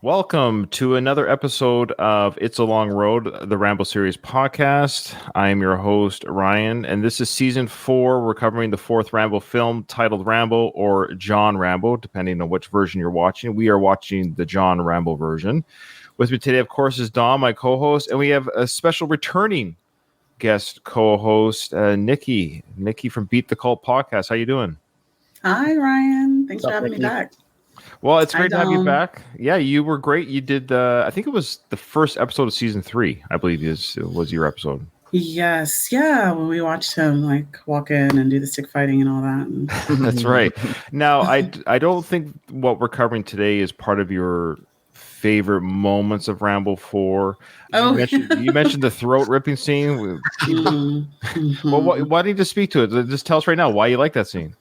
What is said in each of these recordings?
Welcome to another episode of It's a Long Road, the Rambo series podcast. I am your host, Ryan, and this is season 4. We're covering the 4th Rambo film titled Rambo or John Rambo, depending on which version you're watching. We are watching the John Rambo version. With me today, of course, is Dom, my co-host, and we have a special returning guest co-host, Nikki from Beat the Cult podcast. How you doing? Hi, Ryan. Thanks for having me back. Well, it's great to have you back. Yeah, you were great. You did, I think it was the first episode of season 3, I believe was your episode. Yes. Yeah. When we watched him walk in and do the stick fighting and all that. That's right. Now, I don't think what we're covering today is part of your favorite moments of Rambo 4. You mentioned the throat ripping scene. Well, why don't you just speak to it? Just tell us right now why you like that scene.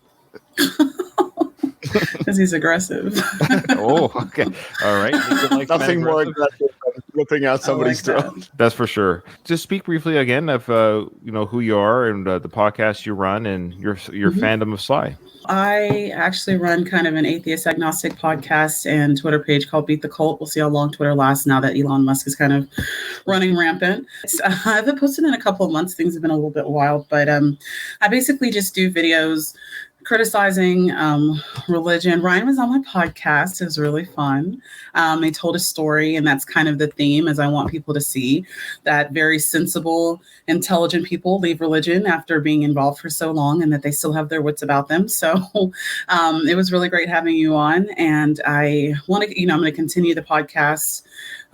Because he's aggressive. Oh, okay. All right. Nothing more aggressive than ripping out somebody's throat. That's for sure. Just speak briefly again of who you are and the podcast you run and your fandom of Sly. I actually run kind of an atheist agnostic podcast and Twitter page called Beat the Cult. We'll see how long Twitter lasts now that Elon Musk is kind of running rampant. I haven't posted in a couple of months. Things have been a little bit wild, but I basically just do videos criticizing religion. Ryan was on my podcast. It was really fun. They told a story, and that's kind of the theme, as I want people to see that very sensible, intelligent people leave religion after being involved for so long and that they still have their wits about them. So it was really great having you on. And I want to, I'm going to continue the podcast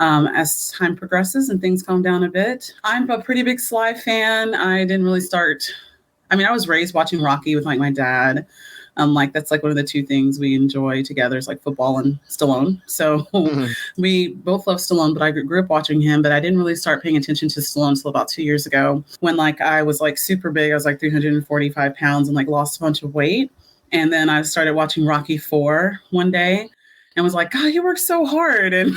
as time progresses and things calm down a bit. I'm a pretty big Sly fan. I didn't really start... I was raised watching Rocky with my dad. That's one of the two things we enjoy together is football and Stallone. So we both love Stallone, but I grew up watching him, but I didn't really start paying attention to Stallone until about 2 years ago when I was super big. I was 345 pounds and lost a bunch of weight. And then I started watching Rocky 4 one day. And was God, you work so hard. And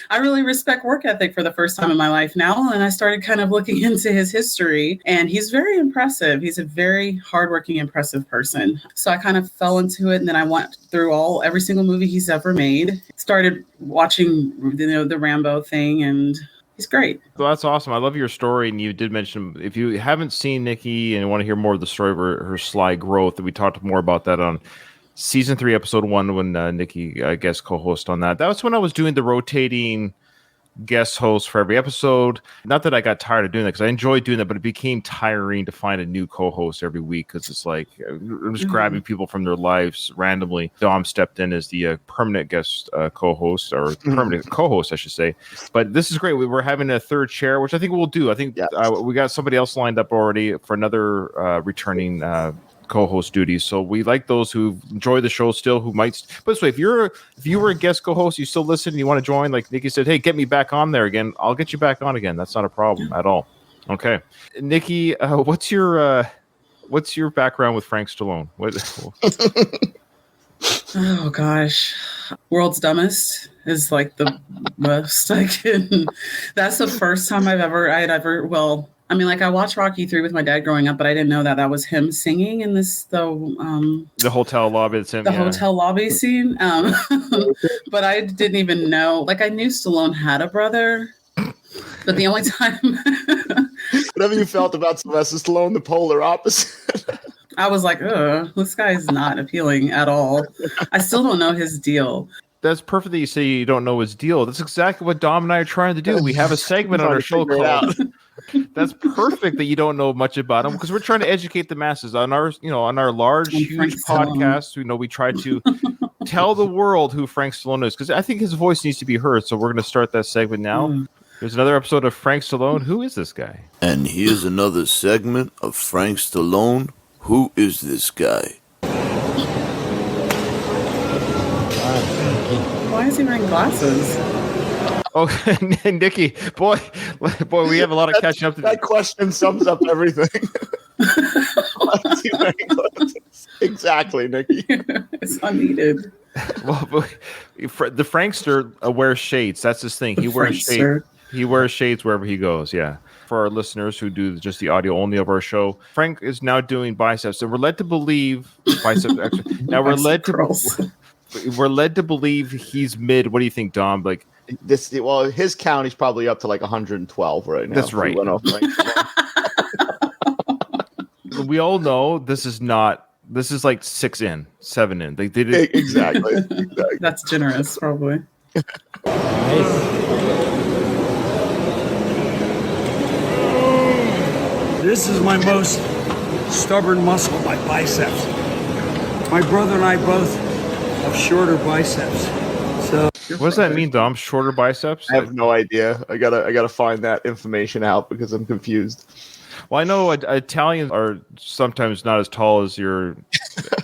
I really respect work ethic for the first time in my life now. And I started kind of looking into his history. And he's very impressive. He's a very hardworking, impressive person. So I kind of fell into it. And then I went through every single movie he's ever made. Started watching, the Rambo thing. And he's great. Well, that's awesome. I love your story. And you did mention, if you haven't seen Nikki and want to hear more of the story of her sly growth, we talked more about that on Season 3, Episode 1, when Nikki guest co-host on that. That was when I was doing the rotating guest host for every episode. Not that I got tired of doing that, because I enjoyed doing that, but it became tiring to find a new co-host every week, because it's I'm just grabbing people from their lives randomly. Dom stepped in as the permanent guest co-host, or permanent co-host, I should say. But this is great. We're having a third chair, which I think we'll do. I think we got somebody else lined up already for another returning co-host duties. So we like those who enjoy the show still, who might. But this way, if you were a guest co-host, you still listen, and you want to join, like Nikki said, hey, get me back on there again. I'll get you back on again. That's not a problem at all. Okay, Nikki, what's your background with Frank Stallone? Oh gosh, World's Dumbest is the most I can. That's the first time I watched Rocky 3 with my dad growing up, but I didn't know that was him singing in the hotel lobby. It's him, hotel lobby scene. But I didn't even know. I knew Stallone had a brother, but the only time. Whatever you felt about Sylvester Stallone, the polar opposite. I was this guy's not appealing at all. I still don't know his deal. That's perfect that you say you don't know his deal. That's exactly what Dom and I are trying to do. We have a segment on our show called. That's perfect that you don't know much about him, because we're trying to educate the masses on our large, huge podcast. We try to tell the world who Frank Stallone is, because I think his voice needs to be heard. So we're going to start that segment now. There's another episode of Frank Stallone. Who is this guy? And here's another segment of Frank Stallone. Who is this guy? Why is he wearing glasses? Oh, Nikki, boy, we have a lot of catching up to do. That question sums up everything. Exactly, Nikki. It's unneeded. Well, the Frankster wears shades. That's his thing. He wears shades. He wears shades wherever he goes. Yeah. For our listeners who do just the audio only of our show, Frank is now doing biceps, and we're led to believe bicep. Now we're led to. we're led to believe he's mid. What do you think, Dom? Like his count, he's probably up to like 112 right now. That's right. He went off we all know this is not. This is like 7 in. They did it exactly. That's generous, probably. This is my most stubborn muscle, my biceps. My brother and I both have shorter biceps. So what does that mean, Dom? Shorter biceps? I have no idea. I gotta find that information out because I'm confused. Well, I know Italians are sometimes not as tall as your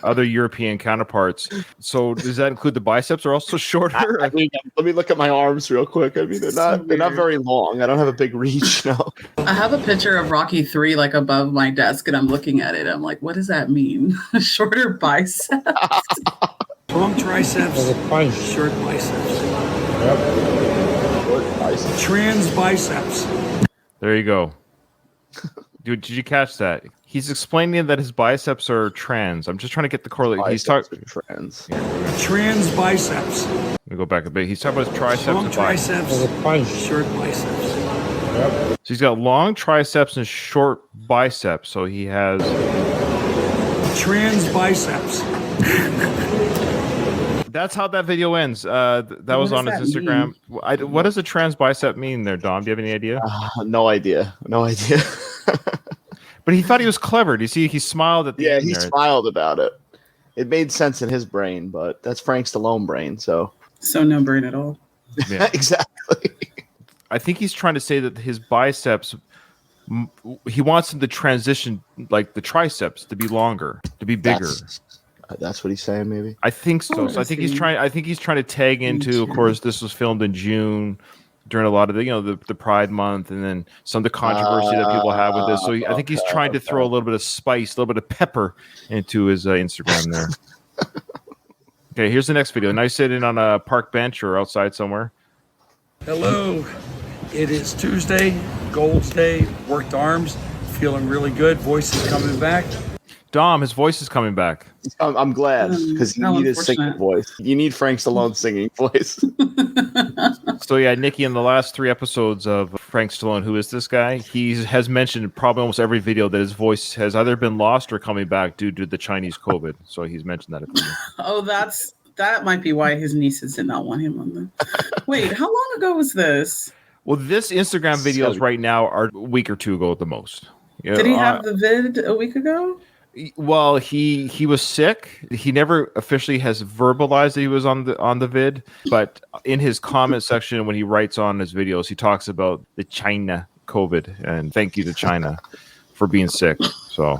other European counterparts. So does that include the biceps are also shorter? I mean, let me look at my arms real quick. I mean, they're not very long. I don't have a big reach. No. I have a picture of Rocky 3 like above my desk, and I'm looking at it. I'm like, what does that mean? Shorter biceps. long triceps, short biceps. Short biceps. Trans biceps. There you go. Dude, did you catch that? He's explaining that his biceps are trans. I'm just trying to get the correlation. He's talking trans. Trans biceps. Let me go back a bit. He's talking about his triceps. Long and triceps, short biceps. So he's got long triceps and short biceps. So he has trans biceps. That's how that video ends. That was on his Instagram. What does a trans bicep mean there, Dom? Do you have any idea? No idea. No idea. But he thought he was clever. Do you see? He smiled at the end. He smiled about it. It made sense in his brain, but that's Frank Stallone brain. So no brain at all. Yeah. Exactly. I think he's trying to say that his biceps. He wants him to transition like the triceps to be longer, to be bigger. That's what he's saying, maybe. I think so. So I think he's trying to tag into. Of course, this was filmed in June during a lot of the Pride Month, and then some of the controversy that people have with this. So I think he's trying to throw a little bit of spice, a little bit of pepper into his Instagram there. Okay, here's the next video. Nice sitting on a park bench or outside somewhere. Hello, it is Tuesday, Gold's Day, worked arms, feeling really good, voice is coming back. Dom, his voice is coming back. I'm glad because you need his singing voice. You need Frank Stallone's singing voice. So yeah, Nikki, in the last 3 episodes of Frank Stallone, who is this guy? He has mentioned probably almost every video that his voice has either been lost or coming back due to the Chinese COVID. So he's mentioned that. Oh, that might be why his nieces did not want him on them. Wait, how long ago was this? Well, this Instagram videos right now are a week or 2 ago at the most. Did he have the vid a week ago? Well, he was sick. He never officially has verbalized that he was on the vid, but in his comment section when he writes on his videos, he talks about the China COVID and thank you to China for being sick. So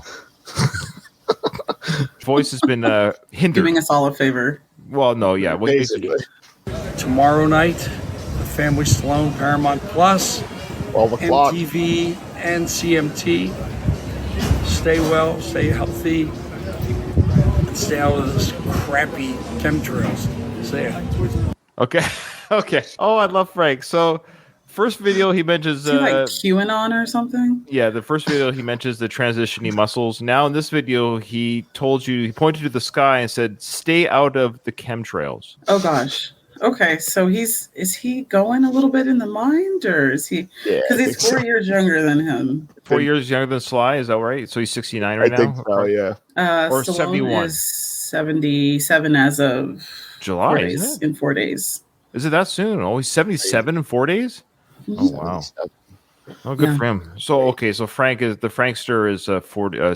voice has been hindered. Doing us all a favor. Well, no, yeah. Basically. Tomorrow night, the Family Stallone Paramount Plus, 12 o'clock. MTV and CMT. Stay well, stay healthy, and stay out of this crappy chemtrails. See ya. Okay. Okay. Oh, I love Frank. So, first video he mentions is he like QAnon or something? Yeah, the first video he mentions the transitioning muscles. Now in this video, he pointed to the sky and said, "Stay out of the chemtrails." Oh gosh. Okay, so is he going a little bit in the mind, or is he? Because he's 4 years younger than him. 4 years younger than Sly, is that right? So he's 69 right now? I think so, yeah. Or Stallone 71. is 77 as of July, isn't it? In 4 days. Is it that soon? Oh, he's 77 in 4 days? Oh, wow. Oh, good for him. So, okay, so the Frankster is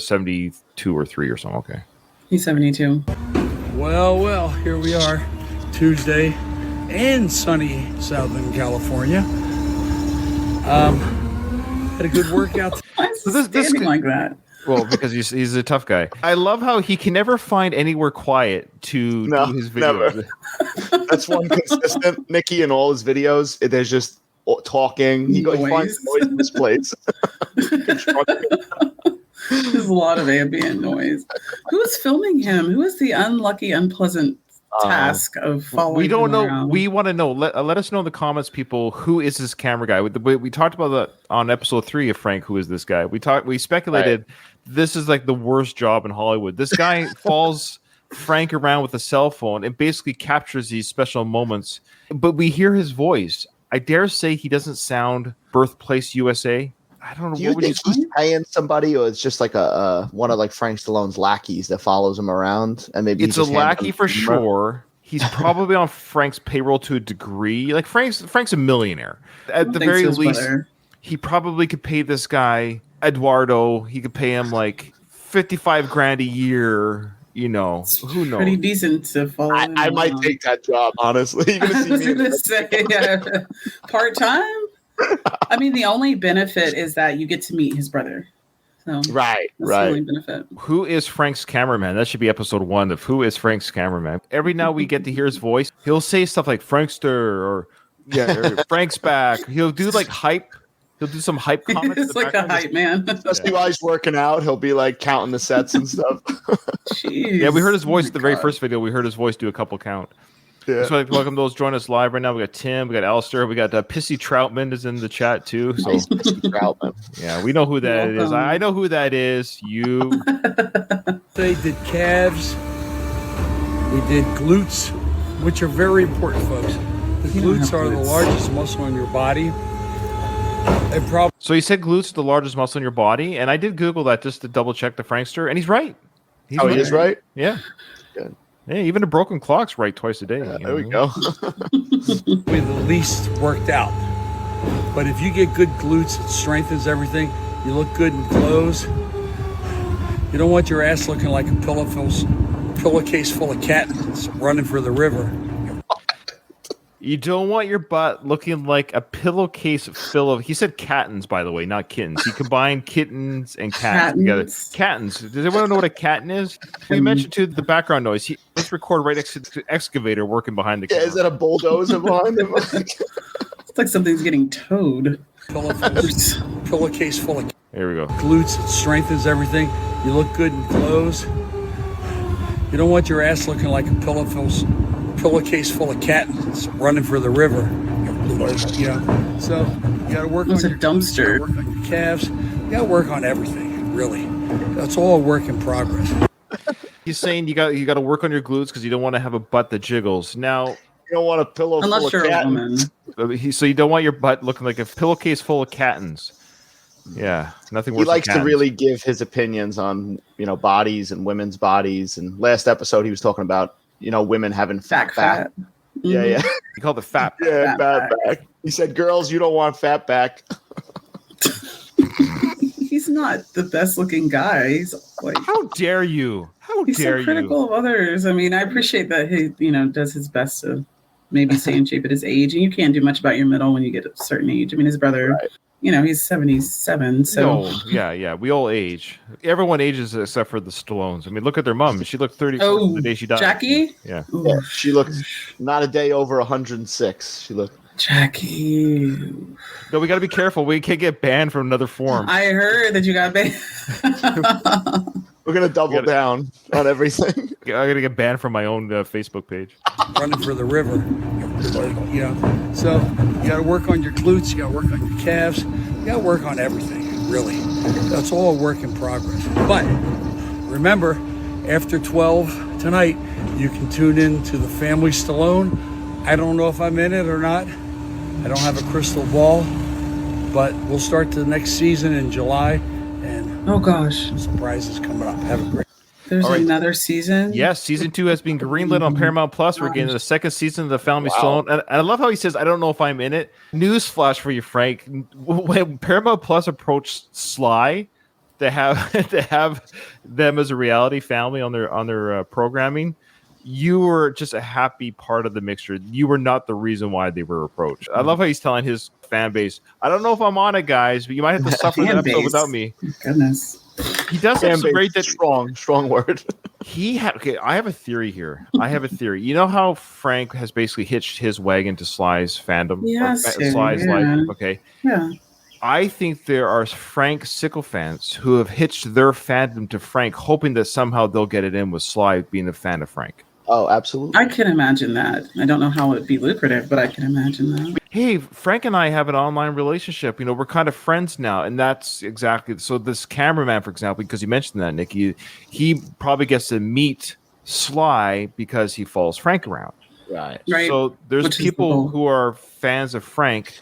72 or 3 or something. Okay. He's 72. Well, here we are, Tuesday in sunny Southern California. Had a good workout. Why is he standing like that? Well, because he's a tough guy. I love how he can never find anywhere quiet to do his videos. Never. That's one consistent. Nikki in all his videos, there's just talking. He finds noise in this place. There's a lot of ambient noise. Who is filming him? Who is the unlucky, unpleasant task of following? We don't know. Around? We want to know. Let us know in the comments, people. Who is this camera guy? We talked about that on episode 3 of Frank. Who is this guy? We speculated this is like the worst job in Hollywood. This guy falls Frank around with a cell phone and basically captures these special moments. But we hear his voice. I dare say he doesn't sound Birthplace USA. I don't know. Do you think he's paying somebody, or it's just like a one of like Frank Stallone's lackeys that follows him around, and maybe it's a lackey for sure. He's probably on Frank's payroll to a degree. Like Frank's a millionaire. At the very least, he probably could pay this guy Eduardo. He could pay him like $55,000 a year. You know, who knows? Pretty decent to follow. I might take that job, honestly. You're I was going to say, part time. I mean, the only benefit is that you get to meet his brother. So right. The only benefit. Who is Frank's cameraman? That should be episode 1 of Who is Frank's cameraman. Every now we get to hear his voice. He'll say stuff like Frankster or Frank's back. He'll do like hype. He'll do some hype comments. It's like a hype man. Especially while he's working out, he'll be like counting the sets and stuff. Jeez. Yeah, we heard his voice the very first video. We heard his voice do a couple count. Yeah. So welcome those join us live right now. We got Tim, we got Alistair, we got Pissy Troutman is in the chat too. So nice, Pissy Troutman. Yeah, we know who that is. I know who that is. You. They did calves. We did glutes, which are very important, folks. The glutes are the largest muscle in your body. So he said glutes are the largest muscle in your body, and I did Google that just to double check the Frankster, and he's right. He is right? Yeah. Good. Yeah, even a broken clock's right twice a day. There we go. We're the least worked out. But if you get good glutes, it strengthens everything. You look good in clothes. You don't want your ass looking like a pillowcase full of cats running for the river. You don't want your butt looking like a pillowcase full of... He said cattens, by the way, not kittens. He combined kittens and cats together. Cattens. Does everyone know what a catten is? We mentioned, too, the background noise. Let's record right next to the excavator working behind the camera. Is that a bulldozer behind him? It's like something's getting towed. Pillowcase full of... There we go. Glutes, it strengthens everything. You look good in clothes. You don't want your ass looking like a pillowcase full of cats running for the river. Yeah. So you got to work on your dumpster. Work on your calves. You got to work on everything. Really, that's all a work in progress. He's saying you got to work on your glutes because you don't want to have a butt that jiggles. Now you don't want a pillow unless full you're of a woman. So you don't want your butt looking like a pillowcase full of cattens. Yeah, nothing worse. He likes than to really give his opinions on bodies and women's bodies. And last episode he was talking about women having fat back. Mm-hmm. Yeah. He called it fat. Yeah, fat back. He said, "Girls, you don't want fat back." He's not the best looking guy. He's like, how dare you? He's so critical of others. I mean, I appreciate that he, does his best to maybe stay in shape at his age. And you can't do much about your middle when you get a certain age. I mean, his brother, right. He's 77. So no, yeah, we all age. Everyone ages except for the Stallones. I mean, look at their mom. She looked 30 the day she died. Jackie? Yeah. Yeah, she looked not a day over 106. She looked. Jackie. No, we got to be careful. We can't get banned from another forum. I heard that you got banned. We're going to double down on everything. I'm going to get banned from my own Facebook page. Running for the river. Yeah. So you got to work on your glutes. You got to work on your calves. You got to work on everything, really. That's all a work in progress. But remember, after 12 tonight, you can tune in to the Family Stallone. I don't know if I'm in it or not. I don't have a crystal ball. But we'll start the next season in July. And oh, gosh. Surprises coming up. Have a great There's another season? Yes, season 2 has been greenlit on Paramount Plus. We're getting the second season of the Family Stallone. And I love how he says, I don't know if I'm in it. Newsflash for you, Frank. When Paramount Plus approached Sly to have them as a reality family on their programming, you were just a happy part of the mixture. You were not the reason why they were approached. I love how he's telling his fan base, I don't know if I'm on it, guys, but you might have to suffer that episode without me. Goodness. He does have some great... Strong word. I have a theory here. You know how Frank has basically hitched his wagon to Sly's fandom? Yes. Sly's life? Okay. Yeah. I think there are Frank sycophants who have hitched their fandom to Frank, hoping that somehow they'll get it in with Sly being a fan of Frank. Oh, absolutely. I can imagine that. I don't know how it would be lucrative, but I can imagine that. Hey, Frank and I have an online relationship. We're kind of friends now. And that's exactly... So this cameraman, for example, because you mentioned that, Nick, he probably gets to meet Sly because he follows Frank around. Right. Right. So there's Which is the people goal. who are fans of Frank.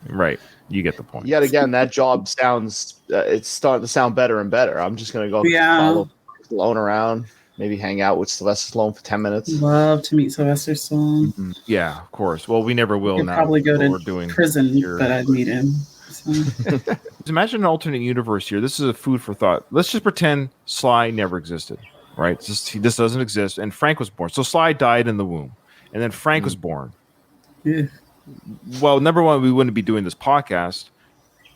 Right. You get the point. Yet again, that job sounds it's starting to sound better and better. I'm just gonna go Yeah. follow Stallone around, maybe hang out with Sylvester Stallone for 10 minutes. Love to meet Sylvester Stallone. Yeah, of course. Well, we never will He'd now. probably go what we're to doing prison, here. but I'd meet him. So. Imagine an alternate universe here. This is a food for thought. Let's just pretend Sly never existed, right? This doesn't exist, and Frank was born. So Sly died in the womb, and then Frank was born. Yeah. Well, number one, we wouldn't be doing this podcast.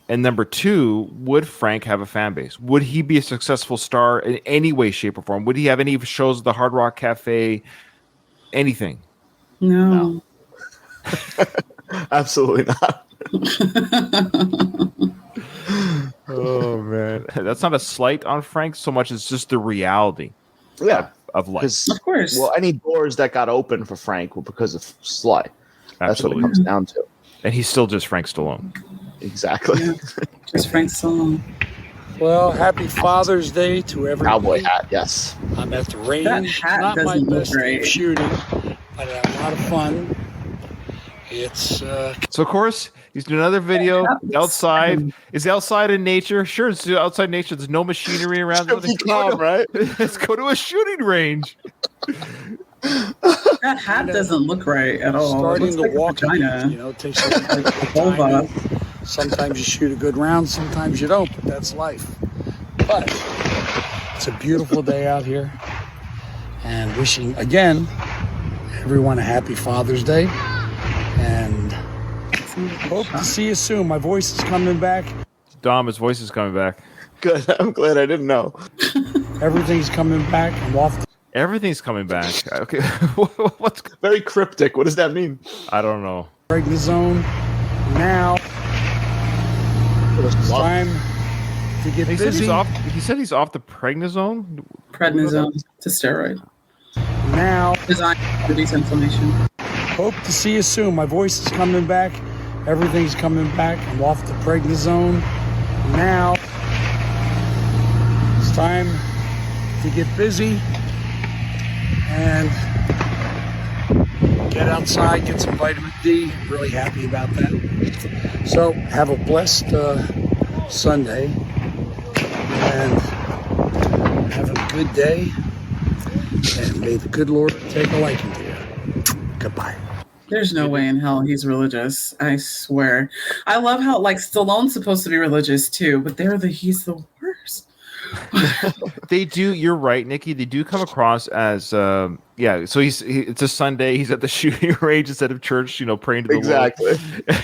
And number two, would Frank have a fan base? Would he be a successful star in any way, shape, or form? Would he have any shows at the Hard Rock Cafe? Anything? No. Absolutely not. Oh, man. That's not a slight on Frank so much as just the reality Yeah. of life. 'Cause, Of course. well, any doors that got open for Frank were because of Sly. That's what it Absolutely. comes down to. And he's still just Frank Stallone. Exactly. Yeah. Just Frank Stallone. Well, happy Father's Day to everybody. Cowboy hat, yes. I'm at the range. That hat Not my doesn't look best great. shooting, but I had a lot of fun. It's So, of course, he's doing another video outside. Is outside in nature? Sure, it's outside nature. There's no machinery around. Should be calm, right? Let's go to a shooting range. That hat doesn't look right at all. starting It to looks walk. like a vagina. You know, it takes a little bit of Vulva. time. Sometimes you shoot a good round, sometimes you don't, but that's life. But it's a beautiful day out here, and wishing again everyone a happy Father's Day, and hope to see you soon. My voice is coming back. Dom, his voice is coming back. Good. I'm glad I didn't know. Everything's coming back. I'm off. Everything's coming back. Okay, what's? Very cryptic. What does that mean? I don't know. Pregnant zone now. It's time to get He said busy he's off. He said he's off the prednisone. Prednisone. It's a steroid. now. Designed to reduce inflammation. Hope to see you soon. My voice is coming back. Everything's coming back. I'm off the pregnant zone now. It's time to get busy and get outside, get some vitamin D. Really happy about that. So have a blessed Sunday and have a good day. And may the good Lord take a liking to you. Goodbye. There's no way in hell he's religious. I swear. I love how like Stallone's supposed to be religious too, but he's the worst. They do. You're right, Nikki. They do come across as yeah. So it's a Sunday. He's at the shooting range instead of church. Praying to the Exactly.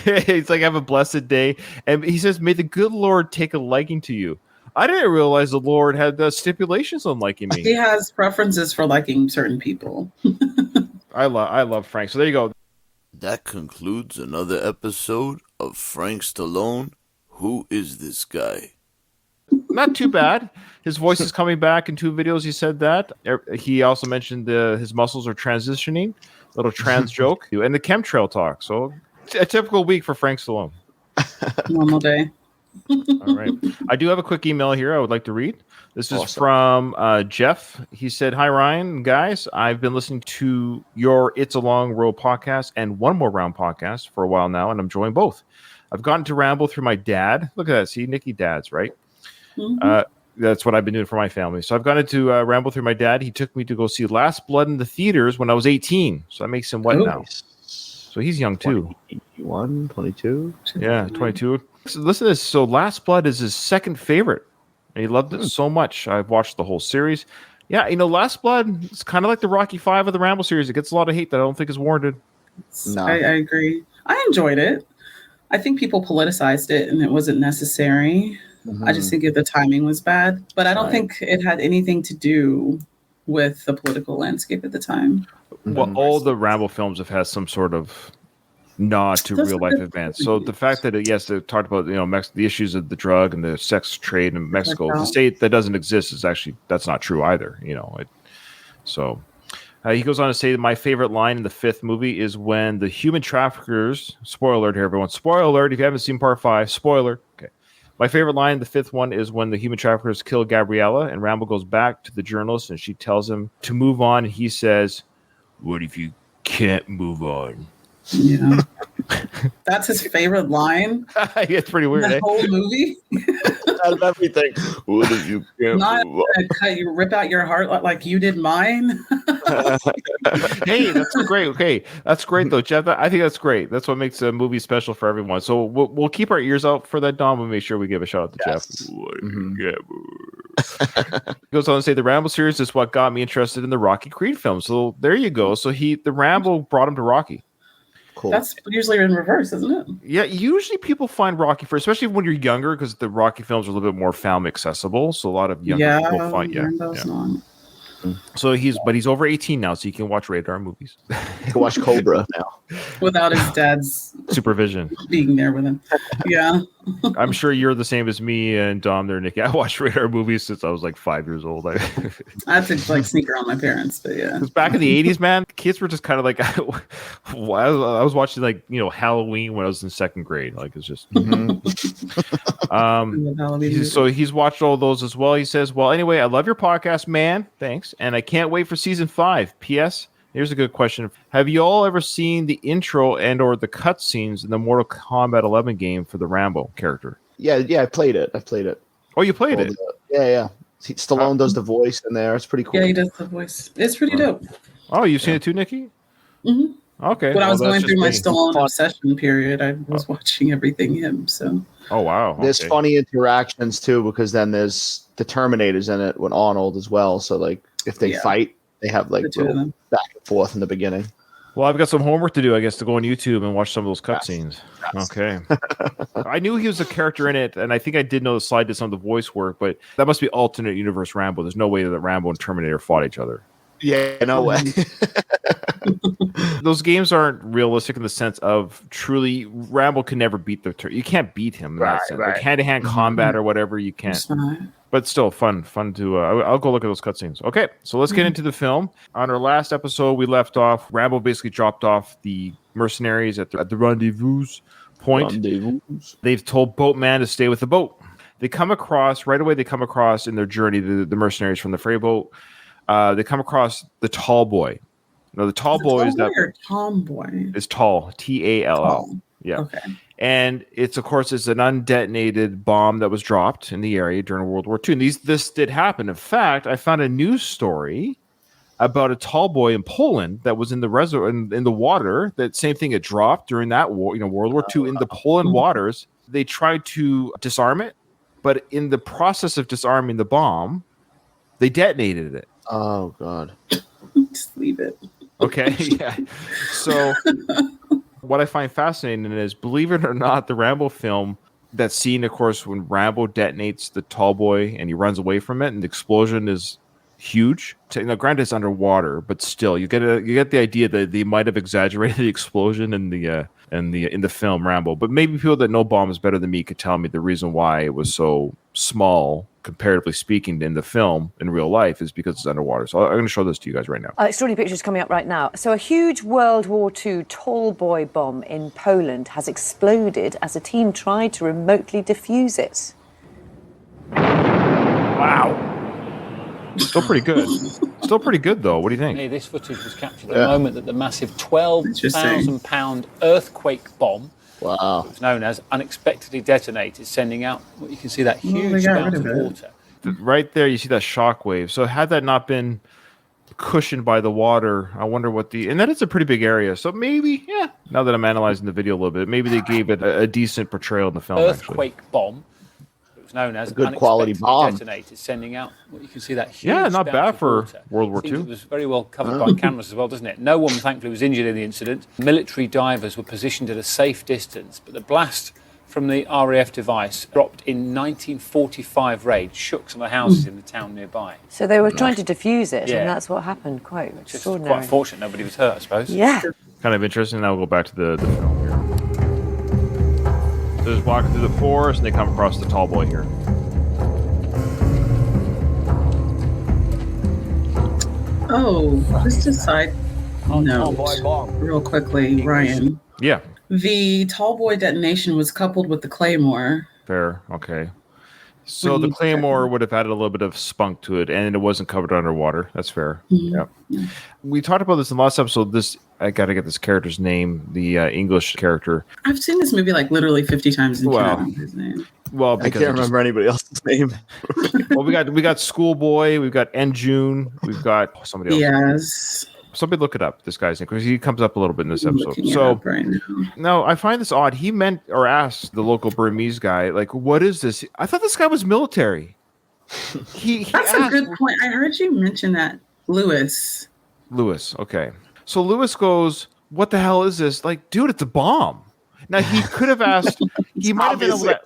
Lord. He's like, have a blessed day, and he says, "May the good Lord take a liking to you." I didn't realize the Lord had stipulations on liking me. He has preferences for liking certain people. I love Frank. So there you go. That concludes another episode of Frank Stallone. Who is this guy? Not too bad. His voice is coming back in 2 videos. He said that. He also mentioned his muscles are transitioning. Little trans joke. And the chemtrail talk. So a typical week for Frank Stallone. Normal day. All right. I do have a quick email here I would like to read. This is from Jeff. He said, "Hi, Ryan. Guys, I've been listening to your It's a Long Road podcast and One More Round podcast for a while now, and I'm enjoying both. I've gotten to Rambo through my dad. Look at that. See, Nikki dads, right? Mm-hmm. That's what I've been doing for my family. So I've gone into Rambo through my dad. He took me to go see Last Blood in the theaters when I was 18. So that makes him what now? So he's young too. 21, 22? Yeah, 22. So listen to this. So Last Blood is his second favorite. And he loved it so much. I've watched the whole series. Yeah, Last Blood is kind of like the Rocky V of the Rambo series. It gets a lot of hate that I don't think is warranted. No. I agree. I enjoyed it. I think people politicized it and it wasn't necessary. I just think the timing was bad. But I don't think it had anything to do with the political landscape at the time. Well, all the Rambo films have had some sort of nod to real life events. So the fact that they talked about the issues of the drug and the sex trade in Mexico, to say that doesn't exist is actually that's not true either. So he goes on to say that my favorite line in the 5th movie is when the human traffickers, spoiler alert here, everyone, spoiler alert if you haven't seen part 5, spoiler. Okay, My favorite line, the fifth one, is when the human traffickers kill Gabriella and Rambo goes back to the journalist and she tells him to move on. And he says, "What if you can't move on?" Yeah. That's his favorite line. It's pretty weird. The whole movie. Out of everything. What if you can't Not move on? cut you, rip out your heart like you did mine. Hey, that's great. Okay, that's great though, Jeff. I think that's great. That's what makes a movie special for everyone. So we'll keep our ears out for that, Dom. We'll make sure we give a shout out to Jeff. Goes on to say the Rambo series is what got me interested in the Rocky Creed film. So there you go. So the Rambo brought him to Rocky. Cool. That's usually in reverse, isn't it? Yeah, usually people find Rocky first, especially when you're younger, because the Rocky films are a little bit more family accessible. So a lot of younger people find Not. So he's over 18 now, so you can watch rated R movies. You can watch Cobra now. Without his dad's Supervision. being there with him. Yeah. I'm sure you're the same as me and Dom there, Nikki. I watched rated R movies since I was like 5 years old. I had to like sneak around my parents, but yeah. Because back in the 80s, man, kids were just kind of like, I was watching like, Halloween when I was in second grade. Like it's just. So he's watched all those as well. He says, "Well, anyway, I love your podcast, man. Thanks. And I can't wait for season 5. P.S. Here's a good question. Have you all ever seen the intro and or the cutscenes in the Mortal Kombat 11 game for the Rambo character?" Yeah, I played it. Oh, you played it? Yeah. Stallone does the voice in there. It's pretty cool. Yeah, he does the voice. It's pretty dope. Oh, you've seen it too, Nikki? Mm-hmm. Okay. When I was going through my still. Stallone obsession period, I was watching everything him. So. Oh wow. There's okay. funny interactions too, because then there's the Terminators in it with Arnold as well. So like if they fight, they have like little back and forth in the beginning. Well, I've got some homework to do, I guess, to go on YouTube and watch some of those cutscenes. Yes. Okay. I knew he was a character in it, and I think I did know the slide did some of the voice work, but that must be alternate universe Rambo. There's no way that Rambo and Terminator fought each other. Yeah, no way. Those games aren't realistic in the sense of truly Rambo can never beat you can't beat him in that sense. Like hand-to-hand combat or whatever, you can't. But still fun to I'll go look at those cutscenes. Okay, so let's get into the film. On our last episode, we left off Rambo basically dropped off the mercenaries at the rendezvous point. They've told Boatman to stay with the boat. They come across in their journey the mercenaries from the freight boat. They come across the tall boy. Now the tall boy is that tomboy. It's tall, Tall. Yeah. Okay. And it's an undetonated bomb that was dropped in the area during World War II. And this did happen. In fact, I found a news story about a tall boy in Poland that was in the reservoir in the water. That same thing had dropped during that war, World War II in the Poland waters. They tried to disarm it, but in the process of disarming the bomb, they detonated it. Oh God. Just leave it. Okay. Yeah. So what I find fascinating is, believe it or not, the Rambo film, that scene, of course, when Rambo detonates the tall boy and he runs away from it, and the explosion is huge. Granted, it's underwater, but still, you get the idea that they might have exaggerated the explosion in the film Rambo. But maybe people that know bombs better than me could tell me the reason why it was so small, comparatively speaking, in the film. In real life is because it's underwater. So I'm going to show this to you guys right now. Extraordinary pictures coming up right now. So a huge World War II tall boy bomb in Poland has exploded as a team tried to remotely defuse it. Wow. Still pretty good. Still pretty good, though. What do you think? Hey, this footage was captured at the moment that the massive 12,000-pound earthquake bomb, it was known as, unexpectedly detonated, sending out, you can see that huge amount of water. Right there, you see that shockwave. So had that not been cushioned by the water, I wonder and that is a pretty big area. So maybe, now that I'm analyzing the video a little bit, maybe they gave it a decent portrayal in the film. Earthquake bomb. Known as a good quality bomb, detonated, sending out. You can see that huge. Not bad for World War II. It was very well covered by cameras as well, doesn't it? No one, thankfully, was injured in the incident. Military divers were positioned at a safe distance, but the blast from the RAF device dropped in 1945 raid, shook some of the houses in the town nearby. So they were trying to defuse it, and that's what happened. Quite extraordinary. Quite unfortunate, nobody was hurt, I suppose. Yeah. Kind of interesting. Now we'll go back to the film here. They're just walking through the forest, and they come across the tall boy here. Oh, just a side note, real quickly, Ryan. Yeah. The tall boy detonation was coupled with the Claymore, Fair. Okay. So the Claymore would have had a little bit of spunk to it, and it wasn't covered underwater. That's fair. Yeah. We talked about this in the last episode. I got to get this character's name, the English character. I've seen this movie like literally 50 times and can't remember his name. Well, I can't remember anybody else's name. Well, we got Schoolboy, we've got June, we've got somebody else. Yes. Somebody look it up, this guy's name, because he comes up a little bit in this episode. So right now I find this odd. He meant or asked the local Burmese guy, like, what is this? I thought this guy was military. That's a good point. I heard you mention that. Lewis. Okay. So Lewis goes, what the hell is this? Like, dude, it's a bomb. Now he could have asked, he might have been able to,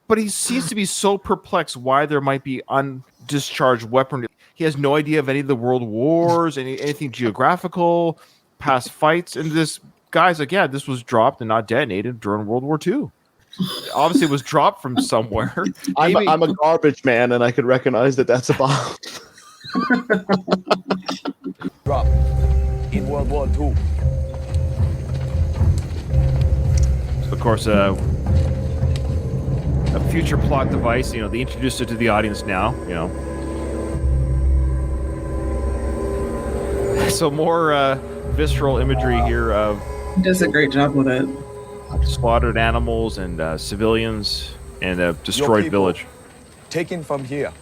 but he seems to be so perplexed why there might be undischarged weaponry. He has no idea of any of the world wars, anything geographical, past fights. And this guy's like, yeah, this was dropped and not detonated during World War II. Obviously, it was dropped from somewhere. I'm a garbage man, and I could recognize that that's a bomb. Drop in World War II. Of course, a future plot device. They introduced it to the audience now. So more visceral imagery here of. He does a great job with it. Slaughtered animals and civilians and a destroyed village. Taken from here.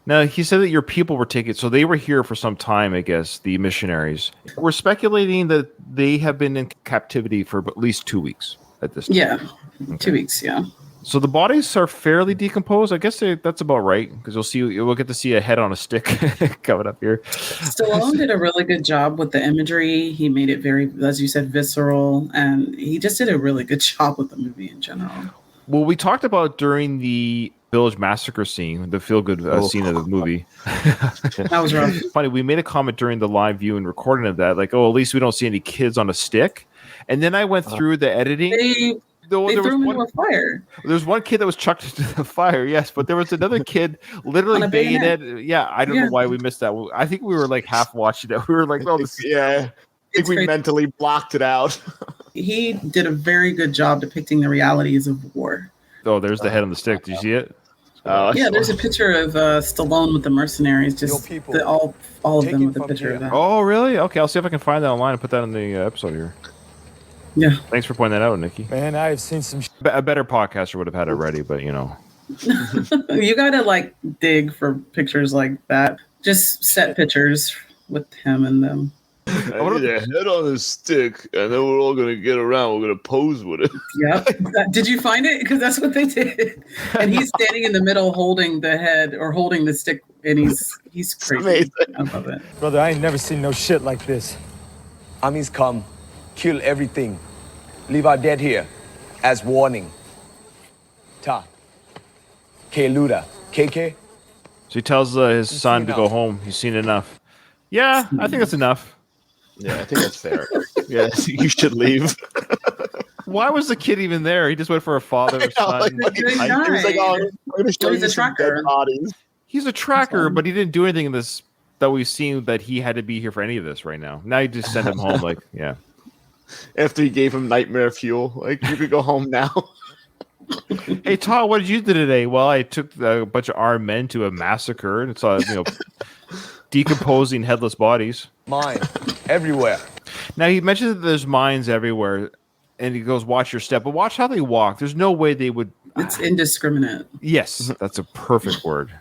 Now, he said that your people were taken, so they were here for some time, I guess, the missionaries. We're speculating that they have been in captivity for at least 2 weeks at this time. Yeah, okay. 2 weeks, yeah. So the bodies are fairly decomposed. I guess that's about right, because we'll get to see a head on a stick coming up here. Stallone did a really good job with the imagery. He made it very, as you said, visceral, and he just did a really good job with the movie in general. Well, we talked about during the village massacre scene, the feel-good scene of the movie. That was rough. Funny, we made a comment during the live view and recording of that, like, oh, at least we don't see any kids on a stick. And then I went through the editing. They threw him into a fire. There's one kid that was chucked into the fire, yes, but there was another kid literally bayonet. Yeah, I don't know why we missed that. I think we were like half watching that. We were like, oh, this I think we mentally blocked it out. He did a very good job depicting the realities of war. Oh, there's the head on the stick. Did you see it? Yeah, there's a picture of Stallone with the mercenaries, just all of them with a picture of that. Oh, really? Okay, I'll see if I can find that online and put that in the episode here. Yeah. Thanks for pointing that out, Nikki. Man, I have seen some. A better podcaster would have had it ready, but You gotta dig for pictures like that. Just set pictures with him and them. I need a head on a stick, and then we're all gonna get around. We're gonna pose with it. Yep. Did you find it? Because that's what they did. And he's standing in the middle, holding the head or holding the stick, and he's crazy. I love it, brother. I ain't never seen no shit like this. Armies come, kill everything, leave our dead here, as warning. Ta. K Luda. KK. So he tells his son to go home. He's seen enough. Yeah, I think that's enough. Yeah, I think that's fair. Yeah, you should leave. Why was the kid even there? He just went for a father or son. He was like, oh, I'm going to show you some dead bodies. He's a tracker, but he didn't do anything in this that we've seen that he had to be here for any of this right now. Now you just send him home, like, yeah. After he gave him nightmare fuel, like, you could go home now. Hey, Todd, what did you do today? Well, I took a bunch of armed men to a massacre and saw, decomposing headless bodies. Mine everywhere. Now he mentioned that there's mines everywhere, and he goes, "Watch your step," but watch how they walk. There's no way they would. It's indiscriminate. Yes, that's a perfect word.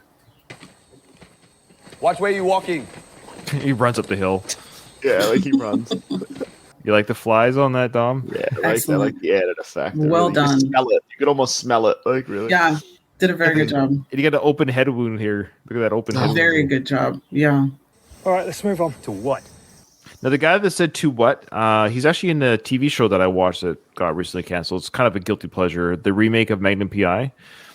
Watch where you're walking. He runs up the hill. Yeah, like he runs. You like the flies on that, Dom? Yeah, I like the added effect. Well done. You smell it. You could almost smell it. Like, really? Yeah. Did a very good job. And you got an open head wound here. Look at that open head wound. Very good job. Yeah. All right, let's move on. To what? Now, the guy that said to what, he's actually in a TV show that I watched that got recently canceled. It's kind of a guilty pleasure. The remake of Magnum P.I.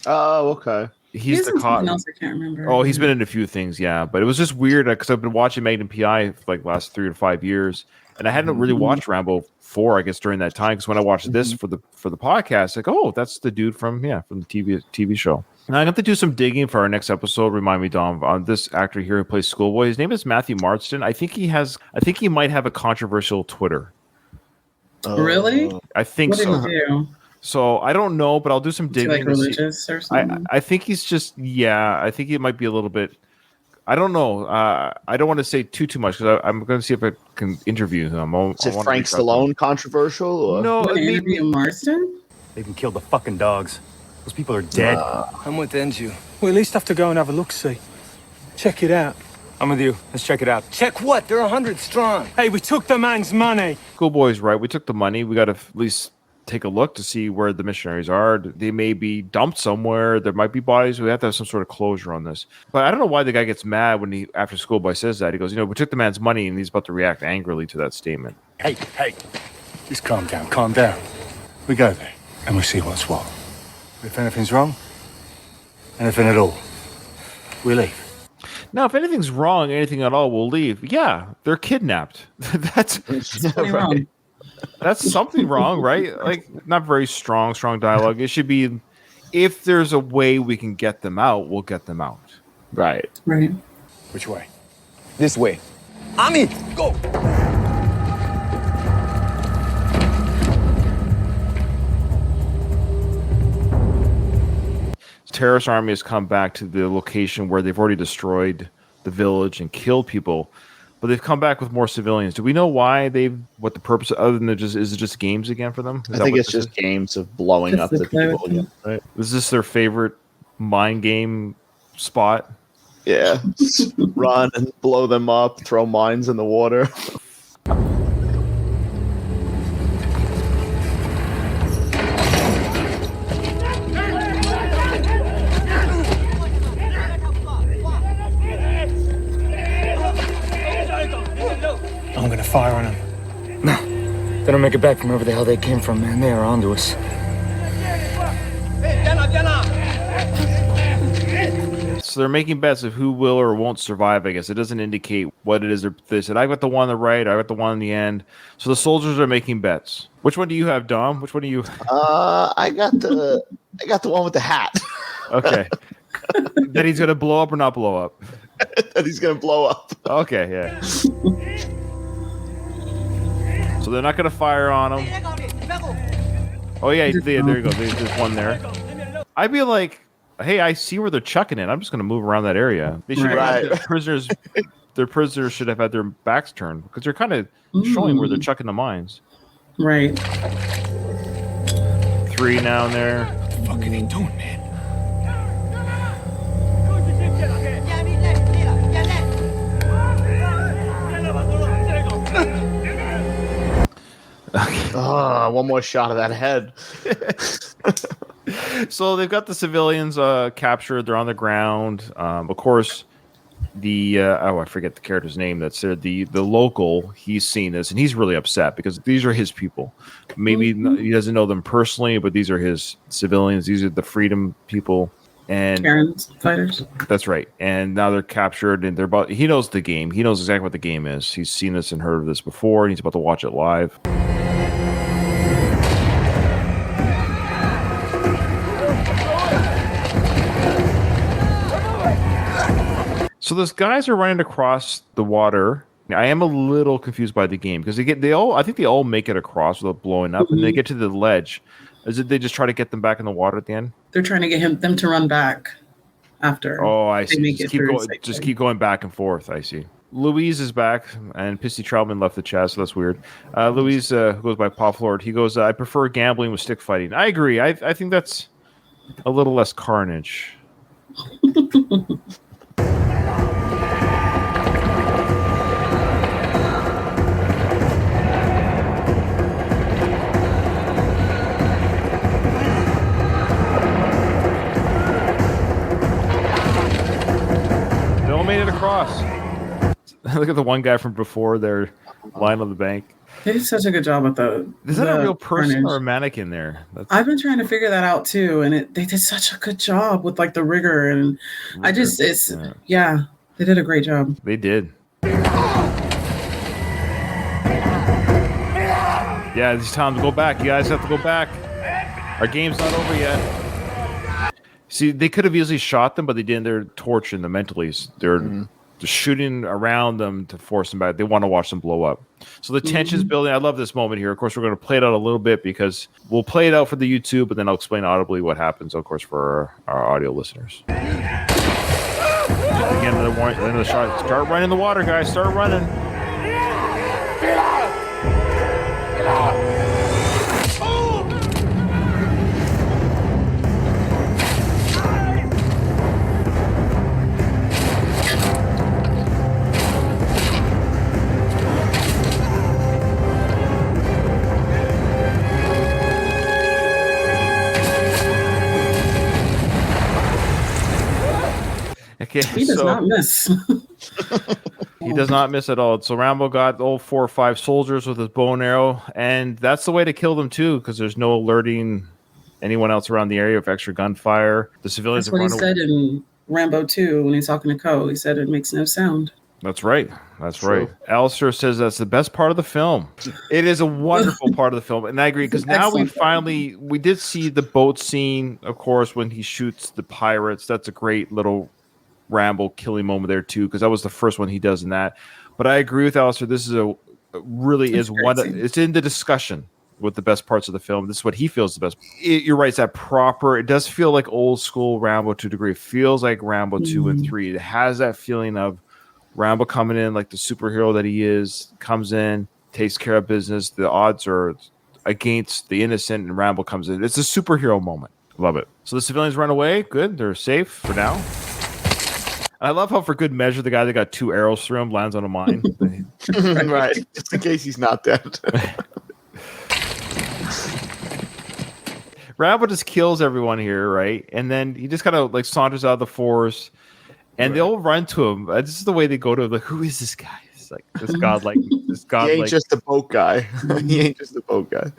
Oh, okay. He's the cop. Else I can't remember. Oh, he's been in a few things, yeah. But it was just weird because I've been watching Magnum P.I. for like last 3 to 5 years. And I hadn't really watched Rambo 4, I guess, during that time. Because when I watched this for the podcast, like, oh, that's the dude from the TV show. Now I have to do some digging for our next episode. Remind me, Dom, on this actor here who plays Schoolboy. His name is Matthew Marsden. I think he might have a controversial Twitter. Really? I think what so. Did he do? So I don't know, but I'll do some digging. Like religious or something? I think he's just I think he might be a little bit. I don't know. I don't want to say too much because I'm going to see if I can interview him. Is it Frank Stallone controversial? Or? No, interview Marston. They can kill the fucking dogs. Those people are dead. I'm with Enju. We at least have to go and have a look-see. Check it out. I'm with you. Let's check it out. Check what? They're 100 strong. Hey, we took the man's money. Schoolboy's right. We took the money. We got to at least take a look to see where the missionaries are. They may be dumped somewhere. There might be bodies. We have to have some sort of closure on this. But I don't know why the guy gets mad when after Schoolboy says that. He goes, we took the man's money, and he's about to react angrily to that statement. Hey, just calm down. We go there, and we see what's what. If anything's wrong, anything at all, we leave. Now, if anything's wrong, anything at all, we'll leave. Yeah, they're kidnapped. That's wrong. That's something wrong, right? Like, not very strong dialogue. It should be, if there's a way we can get them out, we'll get them out. Right. Which way? This way. Ami, go! Terrorist army has come back to the location where they've already destroyed the village and killed people, but they've come back with more civilians. Do we know why what the purpose, other than is it just games again for them? I think it's just games of blowing up the people again, right? Is this their favorite mind game spot? Yeah. Run and blow them up, throw mines in the water. I'm gonna fire on them. No, they don't make it back from wherever the hell they came from, man. They are onto us. So they're making bets of who will or won't survive, I guess. It doesn't indicate what it is. They said, I got the one on the right, I got the one in the end. So the soldiers are making bets. Which one do you have, Dom? Which one do you? I got the one with the hat. Okay. That he's gonna blow up or not blow up? That he's gonna blow up. Okay, yeah. So they're not gonna fire on him. Oh yeah, there you go. There's one there. I'd be like, hey, I see where they're chucking it. I'm just gonna move around that area. They should have their prisoners. Their prisoners should have had their backs turned because they're kind of showing where they're chucking the mines. Right. 3 down there. What the fuck are they doing, man? One more shot of that head. So they've got the civilians captured. They're on the ground. Of course, I forget the character's name. That's the local. He's seen this and he's really upset because these are his people. Maybe he doesn't know them personally, but these are his civilians. These are the freedom people and Karen's fighters. That's right. And now they're captured and he knows the game. He knows exactly what the game is. He's seen this and heard of this before, and he's about to watch it live. So those guys are running across the water. I am a little confused by the game because I think they all make it across without blowing up, and they get to the ledge. Is it they just try to get them back in the water at the end? They're trying to get them to run back after. Oh, I see. Just keep going back and forth. I see. Louise is back, and Pissy Troutman left the chat, so that's weird. Louise, who goes by Pop Lord, he goes, I prefer gambling with stick fighting. I agree. I think that's a little less carnage. Made it across. Look at the one guy from before there lying on the bank. They did such a good job with the. Is that a real person carnage. or a mannequin there? I've been trying to figure that out too, and they did such a good job with like the rigor, and they did a great job. They did. Yeah, it's time to go back. You guys have to go back. Our game's not over yet. See, they could have easily shot them, but they didn't. They're torturing them mentally. just shooting around them to force them back. They want to watch them blow up. So the tension's building. I love this moment here. Of course, we're going to play it out a little bit because we'll play it out for the YouTube, but then I'll explain audibly what happens, of course, for our audio listeners. Again, the shot. Start running in the water, guys. Start running. Okay, he does not miss. He does not miss at all. So Rambo got all 4 or 5 soldiers with his bow and arrow, and that's the way to kill them too, because there's no alerting anyone else around the area of extra gunfire. The civilians. That's what he said in Rambo 2 when he's talking to Ko. He said it makes no sound. That's right. That's right. Alistair says that's the best part of the film. It is a wonderful part of the film, and I agree because now we did see the boat scene, of course, when he shoots the pirates. That's a great little Rambo killing moment there too, because that was the first one he does in that. But I agree with Alistair. This is it's in the discussion with the best parts of the film. This is what he feels the best. You're right. It's that proper. It does feel like old school Rambo to a degree. It feels like Rambo 2 and 3. It has that feeling of Rambo coming in like the superhero that he is, comes in, takes care of business. The odds are against the innocent, and Rambo comes in. It's a superhero moment. Love it. So the civilians run away. Good. They're safe for now. I love how, for good measure, the guy that got 2 arrows through him lands on a mine. Right. Just in case he's not dead. Rambo just kills everyone here, right? And then he just kind of like saunters out of the forest, and they all run to him. This is the way they go to him. Like, who is this guy? It's like this godlike. He ain't just a boat guy. He ain't just a boat guy.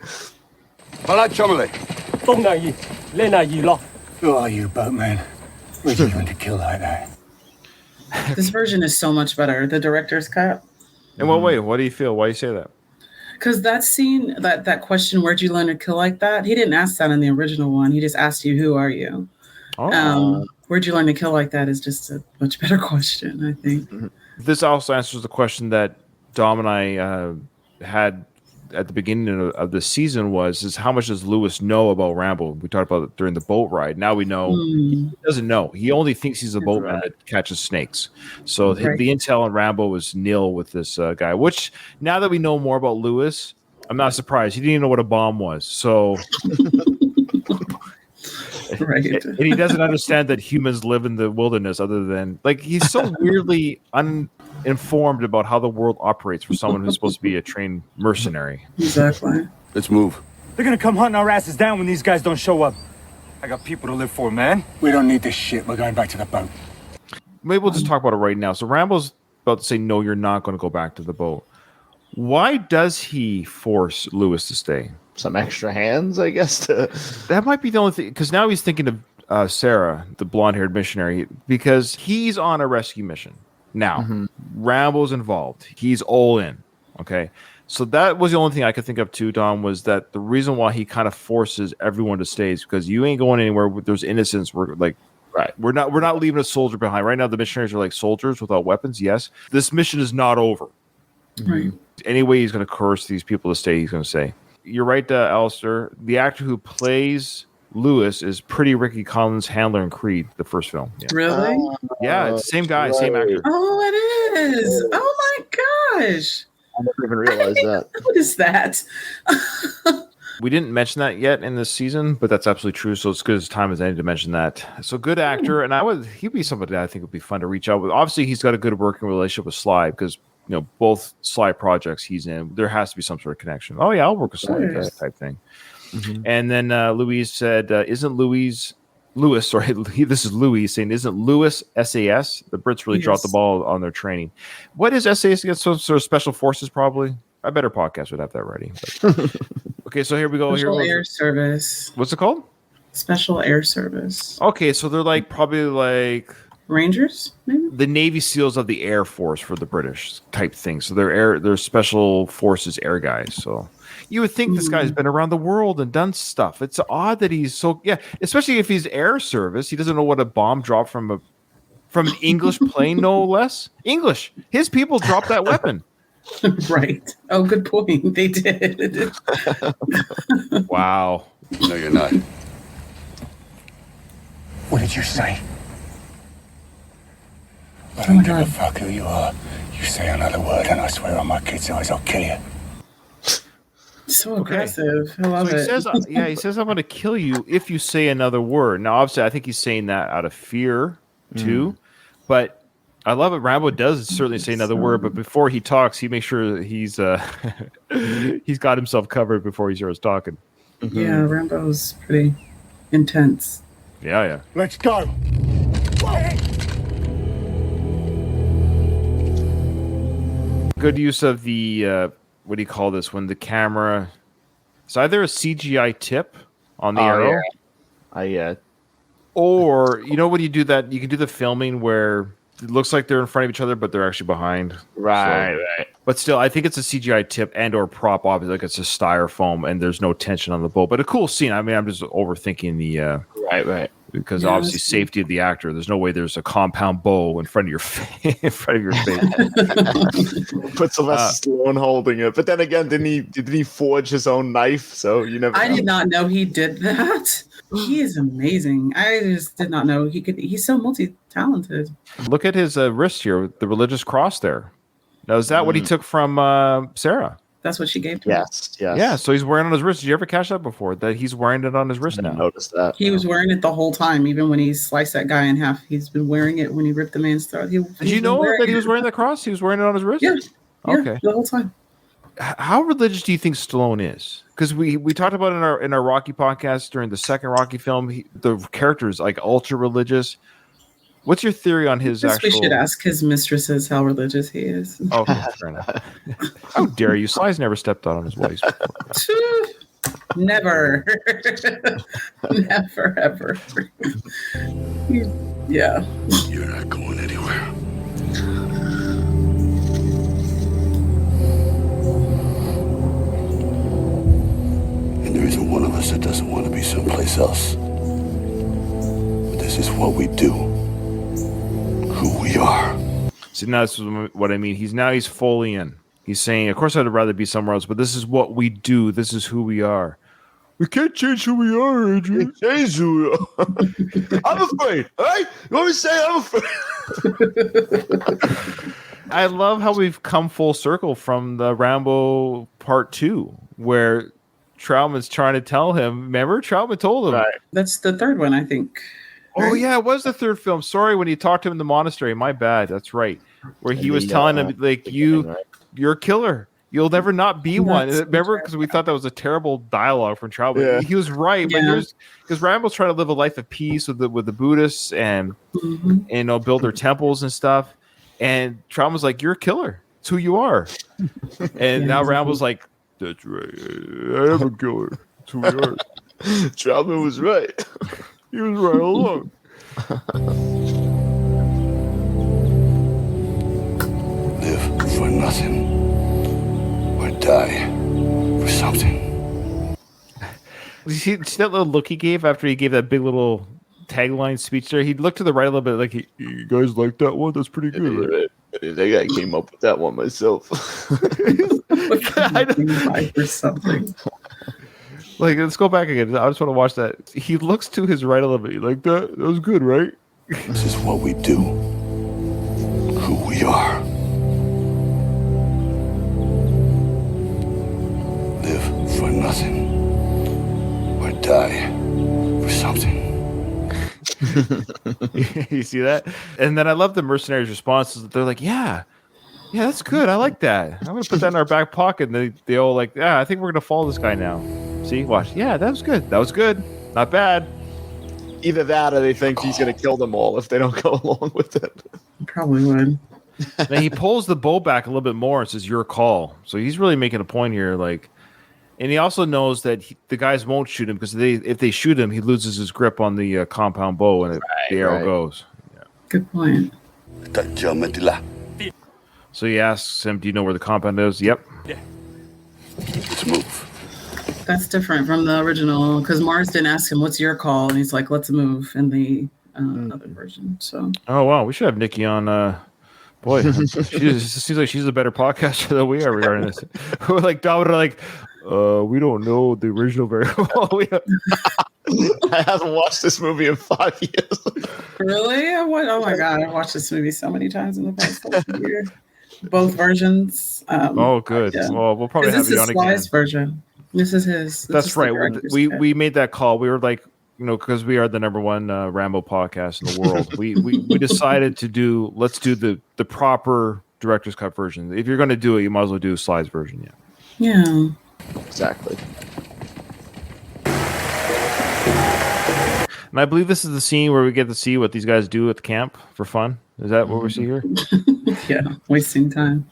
Who are you, boatman? Where'd you learn to kill like that? This version is so much better. The director's cut. In what way? What do you feel? Why do you say that? Because that scene, that question, where'd you learn to kill like that? He didn't ask that in the original one. He just asked you, who are you? Where'd you learn to kill like that is just a much better question, I think. This also answers the question that Dom and I had at the beginning of the season is how much does Lewis know about Rambo? We talked about it during the boat ride. Now we know he doesn't know. He only thinks he's a boatman that catches snakes. So the intel on Rambo was nil with this guy, which now that we know more about Lewis, I'm not surprised. He didn't even know what a bomb was. So right. And he doesn't understand that humans live in the wilderness other than like he's so weirdly uninformed about how the world operates for someone who's supposed to be a trained mercenary. Exactly. Let's move. They're gonna come hunting our asses down when these guys don't show up. I got people to live for, man. We don't need this shit. We're going back to the boat. Maybe we'll just talk about it right now. So Rambo's about to say, no, you're not going to go back to the boat. Why does he force Lewis to stay? Some extra hands, I guess. That might be the only thing, because now he's thinking of Sarah, the blonde-haired missionary, because he's on a rescue mission. Now, Rambo's involved. He's all in, okay? So that was the only thing I could think of too, Dom, was that the reason why he kind of forces everyone to stay is because you ain't going anywhere. There's innocents. We're like, right. We're not leaving a soldier behind. Right now, the missionaries are like soldiers without weapons. Yes. This mission is not over. Right. Any way he's going to coerce these people to stay, he's going to say. You're right, Alistair. The actor who plays Lewis is pretty Ricky Collins' handler in Creed, the first film. Yeah. Really? Yeah, it's the same guy, same actor. Oh, it is. Oh my gosh. I never even realized that. What is that? We didn't mention that yet in this season, but that's absolutely true. So it's good as time as any to mention that. So good actor, and he'd be somebody that I think would be fun to reach out with. Obviously, he's got a good working relationship with Sly because both Sly projects he's in, there has to be some sort of connection. Oh yeah, I'll work with Sly type thing. And then Louise said, "Isn't Lewis? Sorry, this is Louis saying, isn't Lewis SAS? The Brits really dropped the ball on their training. What is SAS against? Some sort of special forces, probably. A better podcast would have that ready. Okay, so here we go. Special Air Service. What's it called? Special Air Service. Okay, so they're probably like Rangers, maybe? The Navy SEALs of the Air Force for the British type thing. So they're special forces air guys. So you would think this guy's been around the world and done stuff. It's odd that he's especially if he's air service, he doesn't know what a bomb drop from from an English plane, no less. English. His people dropped that weapon. Right. Oh, good point. They did. Wow. No, you're not. What did you say? I don't give a fuck who you are. You say another word and I swear on my kids' eyes I'll kill you. So aggressive. I love it. He says, I'm going to kill you if you say another word. Now, obviously, I think he's saying that out of fear, too. But I love it. Rambo does certainly say another word, but before he talks, he makes sure he's he's got himself covered before he starts talking. Yeah, Rambo's pretty intense. Yeah. Let's go. Good use of the what do you call this when the camera? It's either a CGI tip on the arrow, or when you do that, you can do the filming where it looks like they're in front of each other, but they're actually behind. Right. But still, I think it's a CGI tip and or prop, obviously, like it's a styrofoam, and there's no tension on the boat. But a cool scene. I mean, I'm just overthinking the right. Because obviously, safety of the actor. There's no way there's a compound bow in front of your face. Put Sylvester Stallone holding it, but then again, didn't he forge his own knife? So you never. I did not know he did that. He is amazing. I just did not know he could. He's so multi-talented. Look at his wrist here, the religious cross there. Now, is that what he took from Sarah? That's what she gave to him. Yes. Yeah, so he's wearing it on his wrist. Did you ever catch that before? That he's wearing it on his wrist now? I noticed that. He was wearing it the whole time, even when he sliced that guy in half. He's been wearing it when he ripped the man's throat. Did you know that he was wearing the cross? He was wearing it on his wrist? Yeah. Okay. The whole time. How religious do you think Stallone is? Because we talked about it in our Rocky podcast during the second Rocky film. The character is like ultra religious. What's your theory on his actual? We should ask his mistresses how religious he is. Okay, fair enough. How dare you? Sly's never stepped out on his wife. Never. Never, ever. Yeah. You're not going anywhere. And there isn't one of us that doesn't want to be someplace else. But this is what we do. Who we are. See, now that's what I mean. He's fully in. He's saying, of course, I'd rather be somewhere else, but this is what we do. This is who we are. We can't change who we are, Adrian. Change who we are. I'm afraid. All right? You want me to say I'm afraid? I love how we've come full circle from the Rambo Part 2, where Troutman's trying to tell him. Remember, Troutman told him. Right. That's the third one, I think. Oh, yeah, it was the third film. Sorry, when he talked to him in the monastery. My bad. That's right. Where he was telling him, like, you're a killer. You'll never not be one. Remember? Because we thought that was a terrible dialogue from Troutman. Yeah. He was right. But because Rambo's trying to live a life of peace with the Buddhists and build their temples and stuff. And Troutman's like, you're a killer. It's who you are. And now Rambo's like, that's right. I am a killer. That's who we are. Troutman was right. He was right all along. Live for nothing or die for something. You see that little look he gave after he gave that big little tagline speech there? He looked to the right a little bit like, you guys like that one? That's pretty good, right? I think I came up with that one myself. Or something. Like, let's go back again. I just want to watch that. He looks to his right a little bit. You like that? That was good, right? This is what we do. Who we are. Live for nothing or die for something. You see that? And then I love the mercenaries' responses. They're like, yeah, that's good. I like that. I'm going to put that in our back pocket. And they all like, I think we're going to follow this guy now. See, watch. Yeah, that was good. That was good. Not bad. Either that or they think he's going to kill them all if they don't go along with it. Probably would. Then he pulls the bow back a little bit more and says, your call. So he's really making a point here. Like, and he also knows that the guys won't shoot him because if they shoot him, he loses his grip on the compound bow and the arrow goes. Yeah. Good point. So he asks him, do you know where the compound is? Yep. Yeah. Let's move. That's different from the original because Mars didn't ask him, what's your call? And he's like, let's move in the other version. So. Oh wow, we should have Nikki on. Boy, it seems like she's a better podcaster than we are regarding this. We're like Dominic, we don't know the original very well. I haven't watched this movie in 5 years. Really? Oh my god, I've watched this movie so many times in the past year. Both versions. Good. Yeah. Well, we'll probably have you on again. This is Sly's version. This is his. That's right. We made that call. We were like, because we are the number one Rambo podcast in the world. we decided to let's do the proper director's cut version. If you're going to do it, you might as well do Sly's version. Yeah. Yeah. Exactly. And I believe this is the scene where we get to see what these guys do at the camp for fun. Is that what we see here? Yeah, wasting time.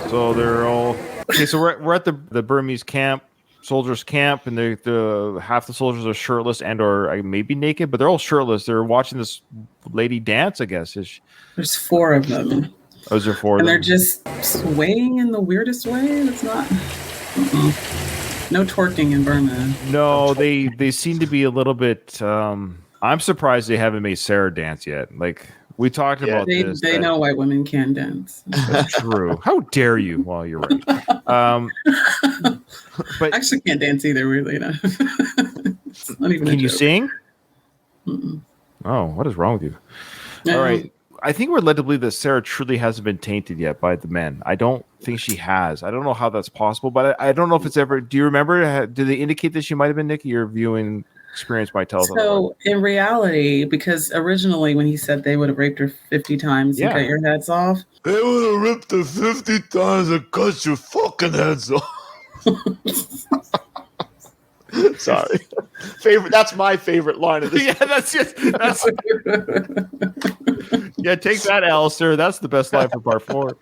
So they're all okay. So we're at the Burmese camp, soldiers camp, and the half the soldiers are shirtless and or maybe naked, but they're all shirtless. They're watching this lady dance. I guess there's 4 of them. Oh, is there 4 of them? And they're just swaying in the weirdest way. It's not. No twerking in Burma. No, they seem to be a little bit. I'm surprised they haven't made Sarah dance yet. Like we talked about this. They know white women can dance. That's true. How dare you? Well, you're right. But I actually can't dance either. Weirdly enough. It's not even. Can you sing? Mm-mm. Oh, what is wrong with you? No. All right. I think we're led to believe that Sarah truly hasn't been tainted yet by the men. I don't think she has. I don't know how that's possible, but I don't know if it's ever. Do you remember? Did they indicate that she might have been Nikki? Your viewing experience might tell us. So in reality, because originally when he said they would have raped her 50 times and cut your heads off, they would have ripped her 50 times and cut your fucking heads off. Sorry. That's my favorite line of this. Yeah, that's yeah, take that, Alistair. That's the best line for part 4.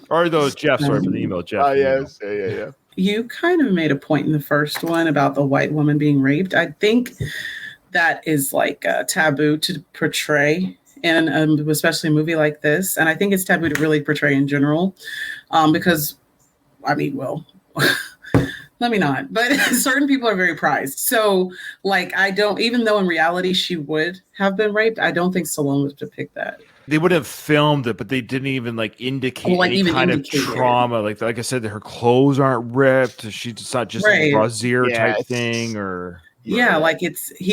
Or those Jeff, sorry for the email, Jeff. Yes. Yeah. You kind of made a point in the first one about the white woman being raped. I think that is like a taboo to portray in especially a movie like this. And I think it's taboo to really portray in general because, let me not, but certain people are very prized. So even though in reality she would have been raped, I don't think Stallone would depict that. They would have filmed it, but they didn't even indicate any kind of trauma. Like I said, her clothes aren't ripped. She's not just a brassiere type thing, or he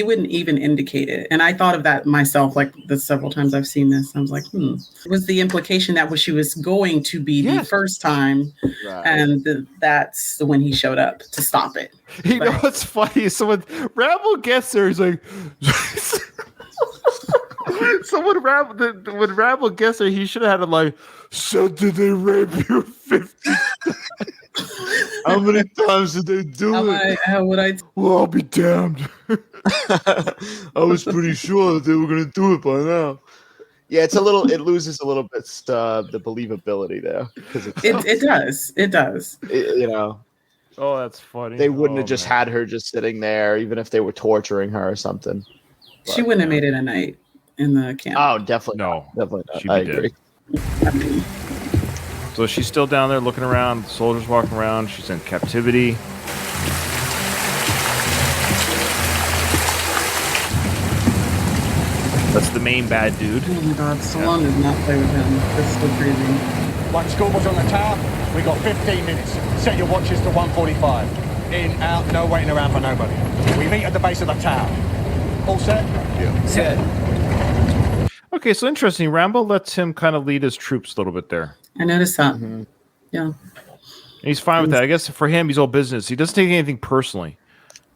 wouldn't even indicate it. And I thought of that myself, the several times I've seen this. I was like, was the implication that she was going to be the first time, and that's when he showed up to stop it. You know what's funny? So when Rambo gets there, he's like. So when Rambo gets there, he should have had him so did they rape you 50 How many times did they do it? Well, I'll be damned. I was pretty sure that they were going to do it by now. Yeah, it loses a little bit the believability there. It does. Oh, that's funny. They wouldn't have just had her just sitting there, even if they were torturing her or something. She wouldn't have made it a night in the camp. Oh, definitely no. Definitely not. She'd I be agree. Dead. So she's still down there looking around. The soldiers walking around. She's in captivity. That's the main bad dude. Oh my God, Stallone does not play with him. That's so crazy. Like schoolboys on the tower, we got 15 minutes. Set your watches to 1:45. In, out, no waiting around for nobody. We meet at the base of the tower. All set? Yeah. Set. Okay, so interesting. Rambo lets him kind of lead his troops a little bit there. I noticed that. Mm-hmm. Yeah. And he's fine with that. I guess for him, he's all business. He doesn't take anything personally.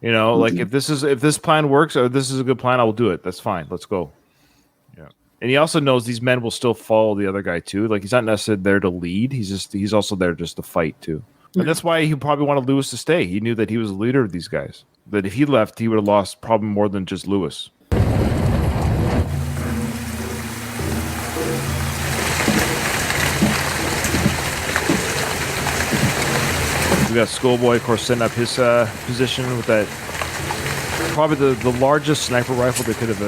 If this plan works or this is a good plan, I will do it. That's fine. Let's go. Yeah. And he also knows these men will still follow the other guy too. He's not necessarily there to lead. He's also there just to fight too. And that's why he probably wanted Lewis to stay. He knew that he was the leader of these guys. That if he left, he would have lost probably more than just Lewis. We got Schoolboy, of course, setting up his position with that. Probably the largest sniper rifle they could have.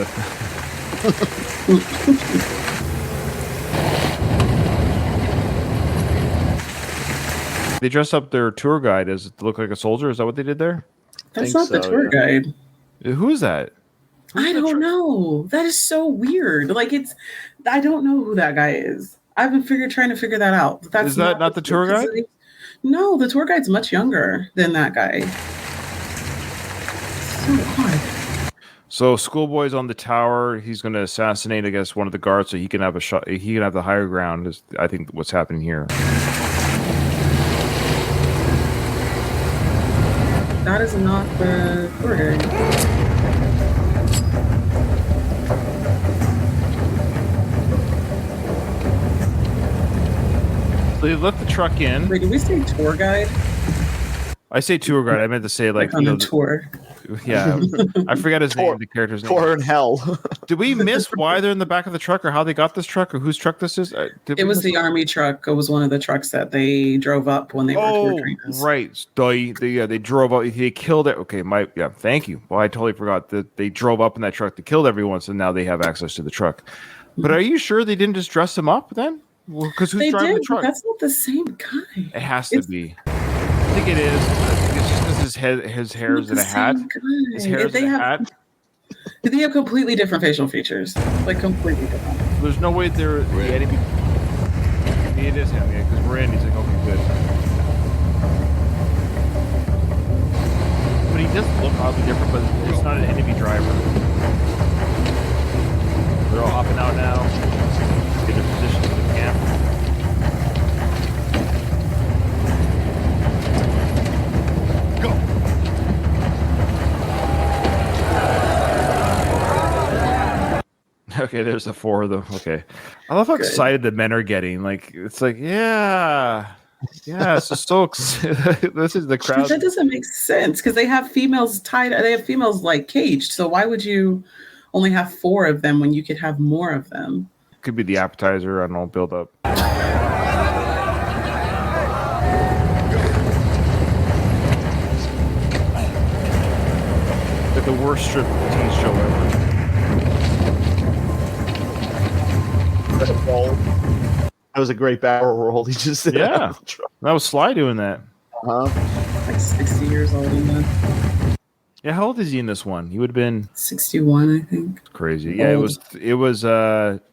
They dressed up their tour guide as to look like a soldier. Is that what they did there? That's not the tour guide. Who is that? I don't know. That is so weird. Like I don't know who that guy is. I've been trying to figure that out. Is that not the tour guide? No, the tour guide's much younger than that guy. So odd. So Schoolboy's on the tower. He's going to assassinate, I guess, one of the guards so he can have a shot. He can have the higher ground. Is I think what's happening here. That is not the tour guide. They let the truck in. Wait, did we say tour guide? I say tour guide. I meant to say like on a tour. Yeah, I forgot his name. The character's name. Tour in hell. Did we miss why they're in the back of the truck, or how they got this truck, or whose truck this is? It was the army truck. It was one of the trucks that they drove up when they were tour trainers. Right. They drove up. They killed it. Okay, thank you. Well, I totally forgot that they drove up in that truck to kill everyone, so now they have access to the truck. But are you sure they didn't just dress him up then? Because who's driving the truck? That's not the same guy. It has to be. I think it is. It's just because his hair is in a hat. His hair is in a hat. They have completely different facial features. Like completely different. There's no way they're the enemy. It is him, yeah, because we're in. He's like, okay, good. But he does look oddly different, but it's not an enemy driver. They're all hopping out now. Get their positions in the camp. Okay, there's the four of them. Okay. I love how excited the men are getting. Like, it's like, yeah. Yeah, it's just so excited. This is the crowd. That doesn't make sense because they have females tied. They have females like caged. So why would you only have 4 of them when you could have more of them? Could be the appetizer. I don't know, build up. Like the worst strip tease show ever. That was a great barrel roll. He just did. Yeah, that was Sly doing that. Like 60 years old in that. Yeah, how old is he in this one? He would have been 61, I think. Crazy. Yeah, it was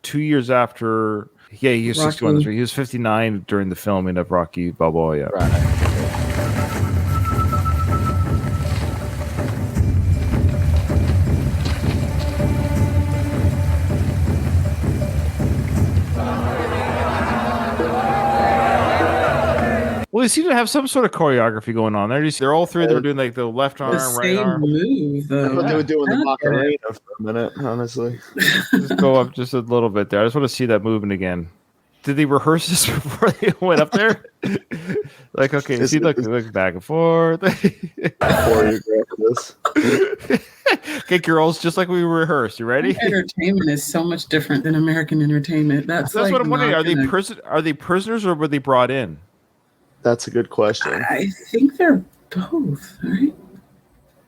2 years after. Yeah, he was 61. That's right. He was 59 during the filming of Rocky Balboa. Yeah. Right. Well, they seem to have some sort of choreography going on there. They're all three. They're doing like the left arm, right arm. Move, I thought they were doing the Macarena for a minute, honestly. Just go up just a little bit there. I just want to see that moving again. Did they rehearse this before they went up there? Like, okay, see, look back and forth. Before you go this. Okay, girls, just like we rehearsed. You ready? Entertainment is so much different than American entertainment. That's like what I'm wondering. Are they prisoners or were they brought in? That's a good question. I think they're both, right?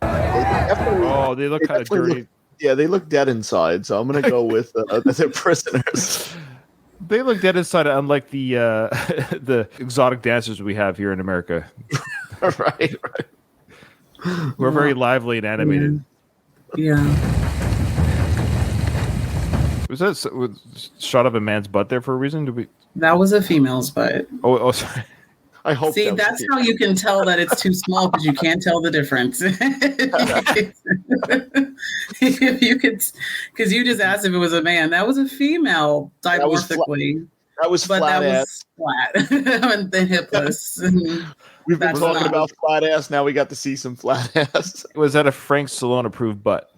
Oh, they look kind of dirty. They look dead inside, so I'm going to go with they're prisoners. They look dead inside, unlike the the exotic dancers we have here in America. Right. We're very lively and animated. Yeah. Was that shot up a man's butt there for a reason? That was a female's butt. Oh, sorry. I hope. See, that's how you can tell that it's too small because you can't tell the difference. If you could, because you just asked if it was a man. That was a female dimorphically. That was flat ass. Flat and then hipless. We've been talking about flat ass. Now we got to see some flat ass. Was that a Frank Stallone approved butt?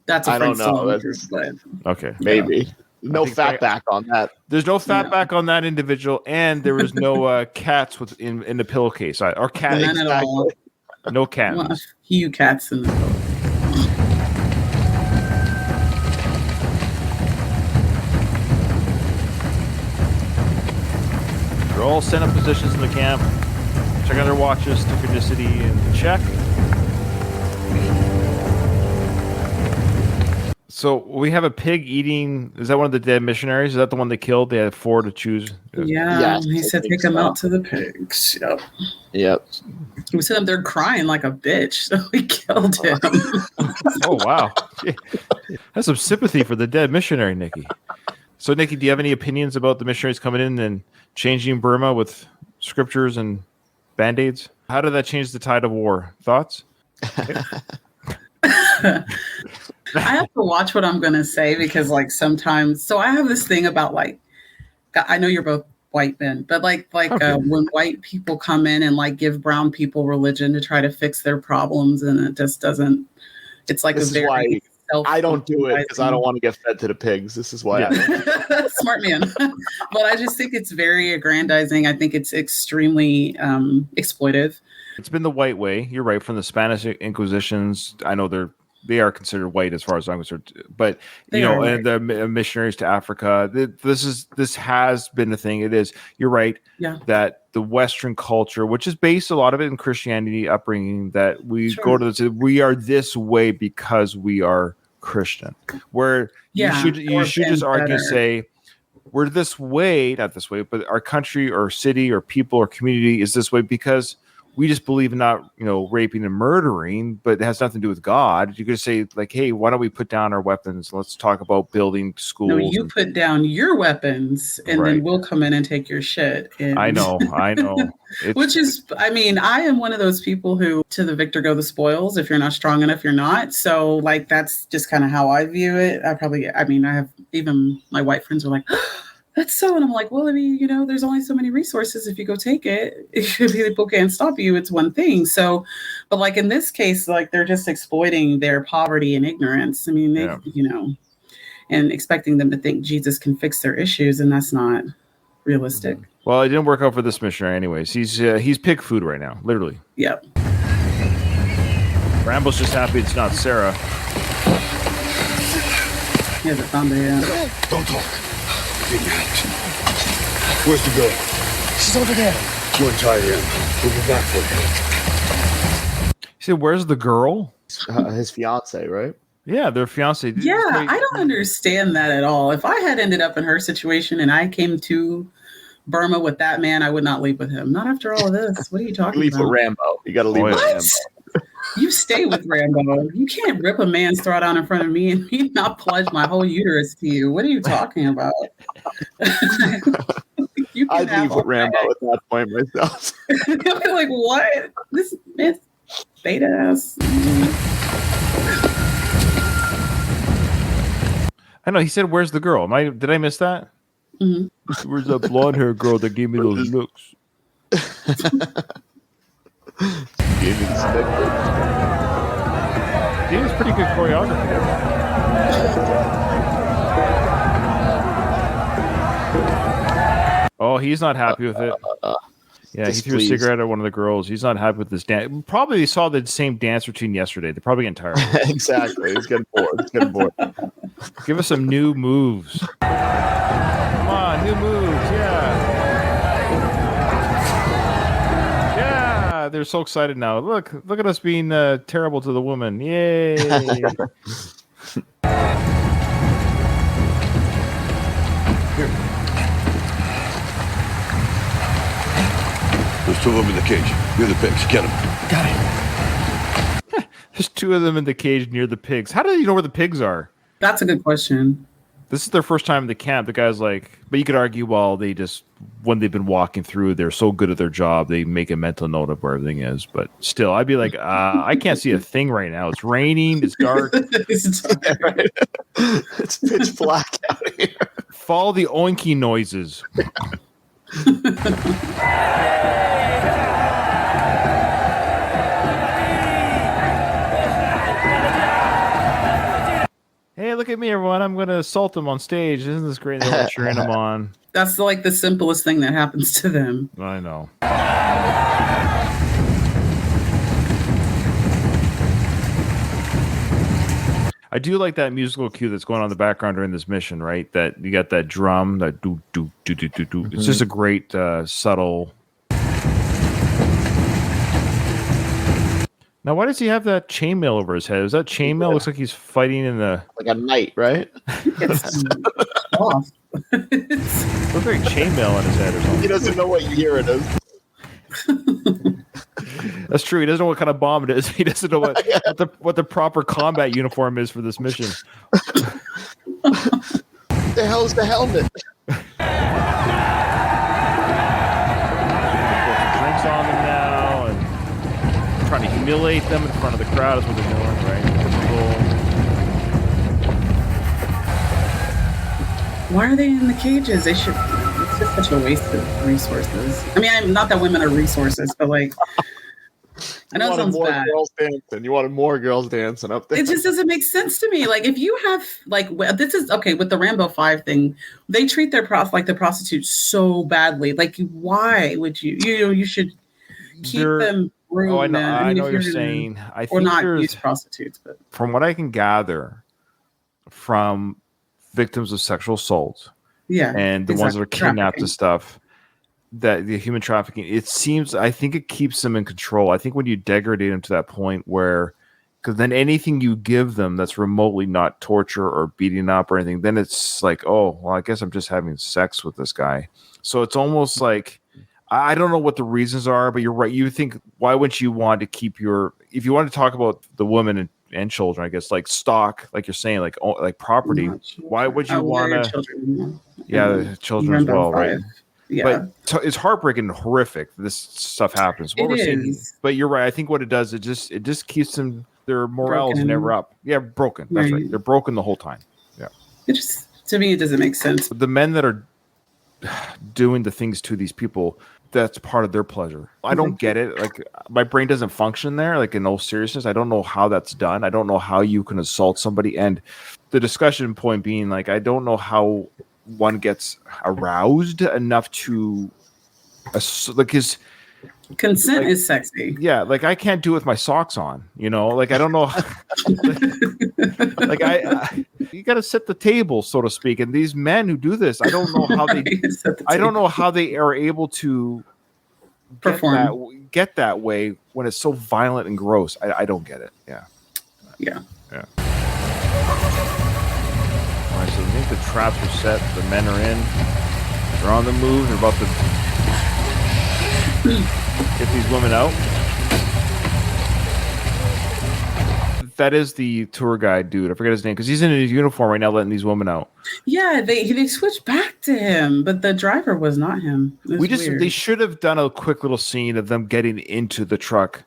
That's a Frank Stallone approved butt. Okay, maybe. Yeah. No fat back on that. There's no fat back on that individual, and there was no cats in the pillowcase. Or cat. None at all. No cats. Well, a few cats in the boat. They're all set up positions in the camp. Check out their watches, synchronicity, and check. So we have a pig eating. Is that one of the dead missionaries? Is that the one they killed? They had 4 to choose. Yeah, he said take them out to the pigs. Yep. He was sitting up there crying like a bitch, so we killed him. Oh, wow. That's some sympathy for the dead missionary, Nikki. So, Nikki, do you have any opinions about the missionaries coming in and changing Burma with scriptures and Band-Aids? How did that change the tide of war? Thoughts? I have to watch what I'm going to say because, like, sometimes... So I have this thing about, like... I know you're both white men, but when white people come in and, like, give brown people religion to try to fix their problems, and it just doesn't... It's like this a very... I don't do it because I don't want to get fed to the pigs. This is why. Yeah. Smart man. But I just think it's very aggrandizing. I think it's extremely exploitive. It's been the white way. You're right. From the Spanish Inquisitions, I know they are considered white as far as I'm concerned. But and the missionaries to Africa. This has been the thing. It is. You're right. Yeah. That the Western culture, which is based a lot of it in Christianity upbringing, that we go to this. We are this way because we are Christian. Where you should just argue, say, we're this way, not this way, but our country or city or people or community is this way because we just believe in not, raping and murdering, but it has nothing to do with God. You could say, like, hey, why don't we put down our weapons? Let's talk about building schools. No, you put down your weapons, and then we'll come in and take your shit. And I know. Which is, I am one of those people who, to the victor go the spoils. If you're not strong enough, you're not. So, like, that's just kind of how I view it. I have, even my white friends are like, that's so, and I'm like, well, there's only so many resources. If you go take it, if people can't stop you, it's one thing. So, but like in this case, like they're just exploiting their poverty and ignorance. I mean, and expecting them to think Jesus can fix their issues, and that's not realistic. Well, it didn't work out for this missionary, anyways. He's pig food right now, literally. Yep. Rambo's just happy it's not Sarah. He has a thunder. Yeah. Don't talk. Where's the girl? She's over there. Go and tie her in. We'll be back for you. He said, where's the girl? His fiance, right? Yeah, their fiance. Yeah, I don't understand that at all. If I had ended up in her situation and I came to Burma with that man, I would not leave with him. Not after all of this. What are you talking leave about? With Rambo. You got to leave with Rambo. You stay with Rambo. You can't rip a man's throat out in front of me and me not plunge my whole uterus to you. What are you talking about? I'd leave with Rambo at that point myself. I'd be like, what? This man's beta ass. I know. He said, where's the girl? Did I miss that? Mm-hmm. Where's that blonde hair girl that gave me those looks? He was pretty good choreography. Oh, he's not happy with it. Yeah, he threw a cigarette at one of the girls. He's not happy with this dance. Probably saw the same dance routine yesterday. They're probably getting tired. Exactly. He's getting bored. Give us some new moves. Come on, new moves. Yeah. They're so excited now. Look at us being terrible to the woman. Yay. There's two of them in the cage. Near the pigs. Get them. Got it. There's two of them in the cage near the pigs. How do you know where the pigs are? That's a good question. This is their first time in the camp. The guy's like, but you could argue, well, they just, when they've been walking through, they're so good at their job, they make a mental note of where everything is. But still, I'd be like, I can't see a thing right now. It's raining. It's dark. It's pitch black out here. Follow the oinky noises. Hey, look at me, everyone. I'm going to assault them on stage. Isn't this great? They're cheering them on. That's like the simplest thing that happens to them. I know. I do like that musical cue that's going on in the background during this mission, right? That you got that drum, that do do do do do do. It's just a great subtle. Now, why does he have that chainmail over his head? Is that chainmail? Looks like he's fighting in the like a knight, right? It's off. Looks like chainmail on his head or something. He doesn't know what year it is. That's true. He doesn't know what kind of bomb it is. He doesn't know what the proper combat uniform is for this mission. The hell's the helmet? Drinks on them now and trying to humiliate them in front of the crowd is what they're doing, right? Why are they in the cages? They should. It's just such a waste of resources. I mean, I'm not that women are resources, but like, I know it sounds bad. Girls dancing. You wanted more girls dancing up there. It just doesn't make sense to me. Like, if you have like, this is okay with the Rambo 5 thing. They treat their the prostitutes so badly. Like, why would you? You should keep them groomed. Oh, I know what you're saying. I think not use prostitutes, but from what I can gather from victims of sexual assault, and the ones that are kidnapped and stuff, that the human trafficking, I think it keeps them in control. I think when you degrade them to that point where, because then anything you give them that's remotely not torture or beating up or anything, then it's like, oh, well, I guess I'm just having sex with this guy. So it's almost like, I don't know what the reasons are, but you're right. You think, why wouldn't you want to keep if you want to talk about the women and children, I guess, like stock, like you're saying, like property, why would you want to? Children as well, right? Yeah, but it's heartbreaking and horrific. This stuff happens. What we're seeing, but you're right. I think what it does, it just keeps them, their morale's never up. Yeah, broken. That's right. They're broken the whole time. Yeah. It just, to me, it doesn't make sense. The men that are doing the things to these people, that's part of their pleasure. I don't get it. Like, my brain doesn't function there. Like, in all seriousness, I don't know how that's done. I don't know how you can assault somebody. And the discussion point being, like, I don't know how one gets aroused enough to like his consent is sexy. Yeah, like I can't do it with my socks on, like I don't know. like you got to set the table, so to speak. And these men who do this, I don't know how they are able to get that way when it's so violent and gross. I don't get it. Yeah. All right, so I think the traps are set. The men are in. They're on the move. They're about to get these women out. That is the tour guide dude. I forget his name because he's in his uniform right now, letting these women out. Yeah, they switched back to him, but the driver was not him. They should have done a quick little scene of them getting into the truck.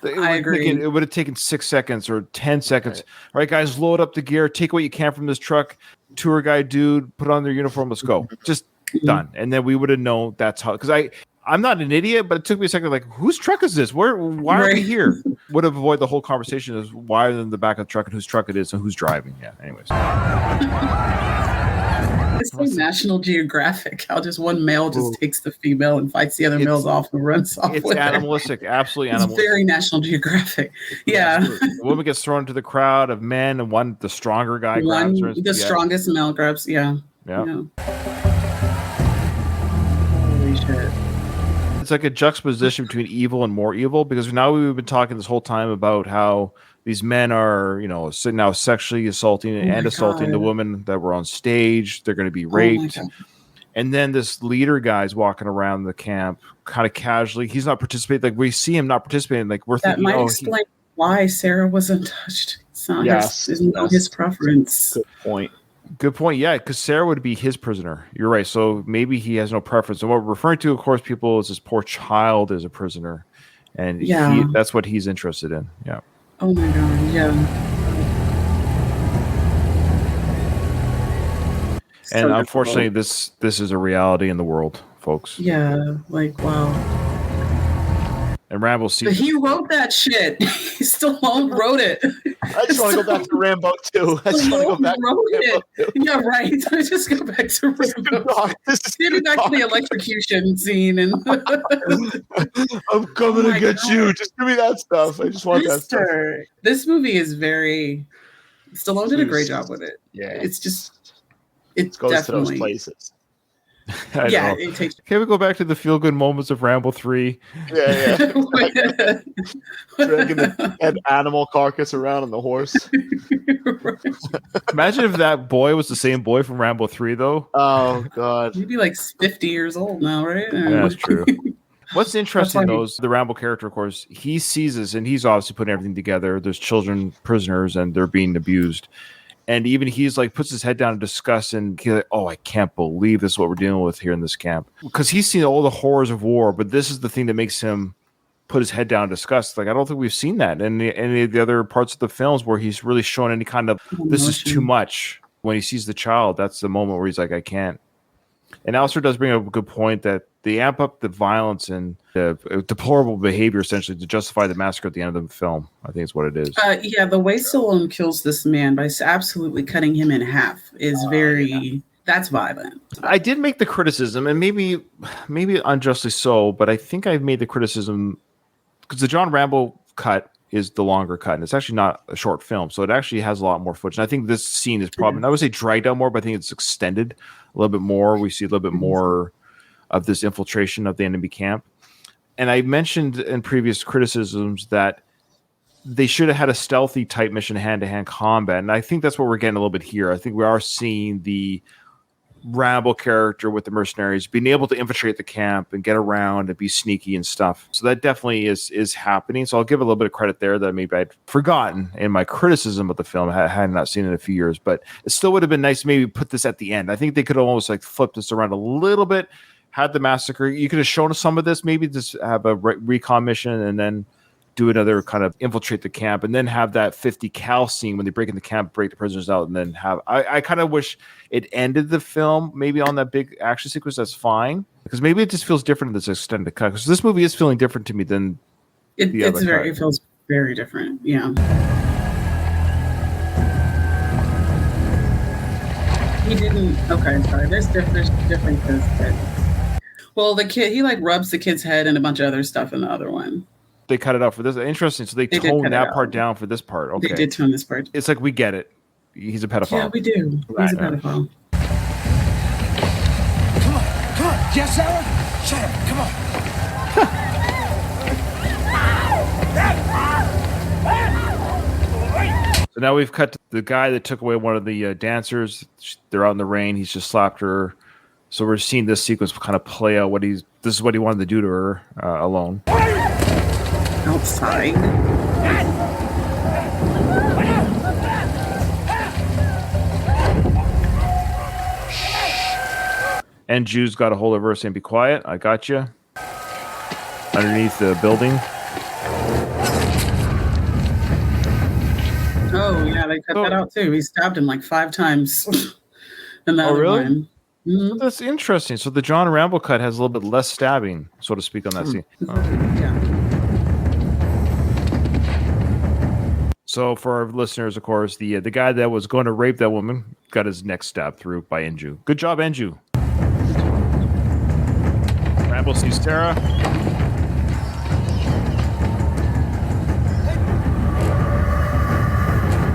I agree. It would have taken 6 seconds or 10 seconds. All right, guys, load up the gear. Take what you can from this truck. Tour guide dude, put on their uniform. Let's go. Just done. And then we would have known that's how. Because I'm not an idiot, but it took me a second. Like, whose truck is this? Why are we here? Would have avoided the whole conversation as why in the back of the truck and whose truck it is and who's driving. Yeah. Anyways. It's like National Geographic. How just one male just takes the female and fights the other males off and runs off. It's animalistic, absolutely animalistic. It's very National Geographic. Yeah. The woman gets thrown into the crowd of men, and the stronger guy grabs her. The strongest male grabs. Yeah. Yeah. Holy shit. It's like a juxtaposition between evil and more evil, because now we've been talking this whole time about how these men are, now sexually assaulting and assaulting the women that were on stage. They're going to be raped. And then this leader guy's walking around the camp kind of casually. He's not participating. Like, we see him not participating. Like, we're thinking, that might explain why Sarah wasn't touched. It's not his preference. Good point. Yeah, because Sarah would be his prisoner. You're right. So maybe he has no preference. And what we're referring to, of course, people, is this poor child as a prisoner. And that's what he's interested in. Yeah. Oh my God, yeah. And unfortunately, this is a reality in the world, folks. Yeah, like, wow. And Rambo sees. But he wrote that shit. Stallone wrote it. I just want to go back to Rambo 2. I just want to go back to Rambo 2. Yeah, right. Let's just go back to Rambo. Maybe back to the electrocution scene. And I'm coming to get you. Just give me that stuff. I just want that stuff. This movie is very. Stallone did a great job with it. Yeah, it's just. It goes to those places. Yeah, it takes. Can we go back to the feel-good moments of Rambo 3? Yeah. Dragging the animal carcass around on the horse. Imagine if that boy was the same boy from Rambo 3, though. Oh, God. He'd be like 50 years old now, right? Yeah, that's true. What's interesting though is the Rambo character, of course, he sees this and he's obviously putting everything together. There's children prisoners and they're being abused. And even he's like puts his head down in disgust and he's like, oh, I can't believe this is what we're dealing with here in this camp. Because he's seen all the horrors of war, but this is the thing that makes him put his head down in disgust. Like, I don't think we've seen that in any of the other parts of the films where he's really showing any kind of, this is too much. When he sees the child, that's the moment where he's like, I can't. And Alistair does bring up a good point that they amp up the violence and the deplorable behavior essentially to justify the massacre at the end of the film. I think is what it is. Yeah, the way Stallone kills this man by absolutely cutting him in half is that's violent. I did make the criticism, and maybe unjustly so, but I think I've made the criticism because the John Rambo cut is the longer cut, and it's actually not a short film, so it actually has a lot more footage. And I think this scene is probably, I would say dragged out more, but I think it's extended a little bit more. We see a little bit more of this infiltration of the enemy camp. And I mentioned in previous criticisms that they should have had a stealthy type mission, hand-to-hand combat, and I think that's what we're getting a little bit here. I think we are seeing the Rambo character with the mercenaries being able to infiltrate the camp and get around and be sneaky and stuff. So that definitely is happening. So I'll give a little bit of credit there that maybe I'd forgotten in my criticism of the film. I had not seen it in a few years, but it still would have been nice to maybe put this at the end. I think they could have almost like flipped this around a little bit, had the massacre. You could have shown us some of this, maybe just have a recon mission and then do another kind of infiltrate the camp and then have that 50 cal scene when they break in the camp, break the prisoners out, and then have I kind of wish it ended the film maybe on that big action sequence. That's fine because maybe it just feels different in this extended cut because this movie is feeling different to me than it feels very different. Yeah. He didn't. Okay, sorry. There's differences. Well, the kid, he like rubs the kid's head and a bunch of other stuff in the other one. They cut it out for this. Interesting. So they toned that part down for this part. Okay. They did tone this part. It's like we get it. He's a pedophile. Yeah, we do. He's a pedophile. Come on. Yes, Sarah? Sarah, come on. So now we've cut to the guy that took away one of the dancers. They're out in the rain. He's just slapped her. So we're seeing this sequence kind of play out this is what he wanted to do to her alone. Outside. And Jew's got a hold of her saying, be quiet, I got you. Underneath the building. Oh, yeah, they cut that out too. He stabbed him like 5 times. In the other really? one. Mm-hmm. That's interesting. So the John Rambo cut has a little bit less stabbing, so to speak, on that scene. Yeah. So for our listeners, of course, the guy that was going to rape that woman got his neck stabbed through by Enju. Good job, Enju. Rambo sees Tara.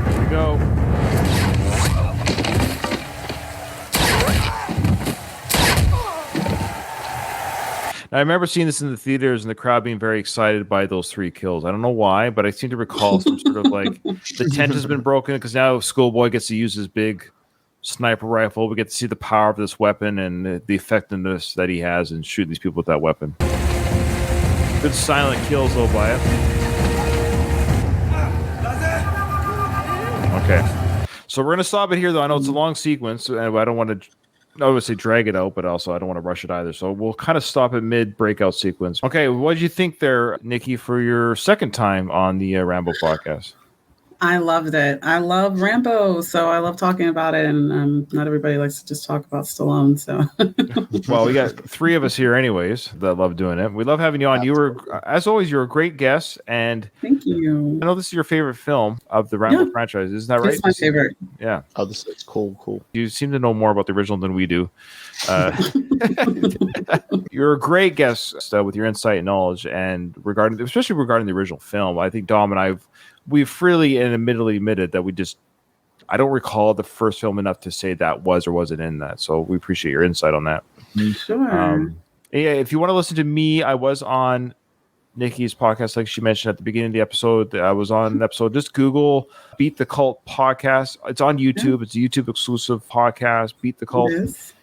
Here we go. I remember seeing this in the theaters and the crowd being very excited by those 3 kills. I don't know why, but I seem to recall some sort of like the tent has been broken because now Schoolboy gets to use his big sniper rifle. We get to see the power of this weapon and the effectiveness that he has in shooting these people with that weapon. Good silent kills though by it. Okay. So we're going to stop it here though. I know it's a long sequence and I don't want to I would say drag it out, but also I don't want to rush it either. So we'll kind of stop at mid breakout sequence. Okay, what did you think there, Nikki, for your second time on the Rambo podcast? I loved it. I love Rambo, so I love talking about it. And not everybody likes to just talk about Stallone. So, well, we got 3 of us here, anyways, that love doing it. We love having you on. You were, as always, you're a great guest, and thank you. I know this is your favorite film of the Rambo franchise, isn't that right? It's my favorite. Yeah. Oh, this is cool. You seem to know more about the original than we do. You're a great guest with your insight and knowledge, and especially regarding the original film. I think Dom and we freely and admittedly admitted that I don't recall the first film enough to say that was or wasn't in that. So we appreciate your insight on that. Sure. Yeah, if you want to listen to me, I was on Nikki's podcast, like she mentioned at the beginning of the episode. I was on an episode. Just Google Beat the Cult podcast. It's on YouTube. Yeah. It's a YouTube exclusive podcast. Beat the Cult.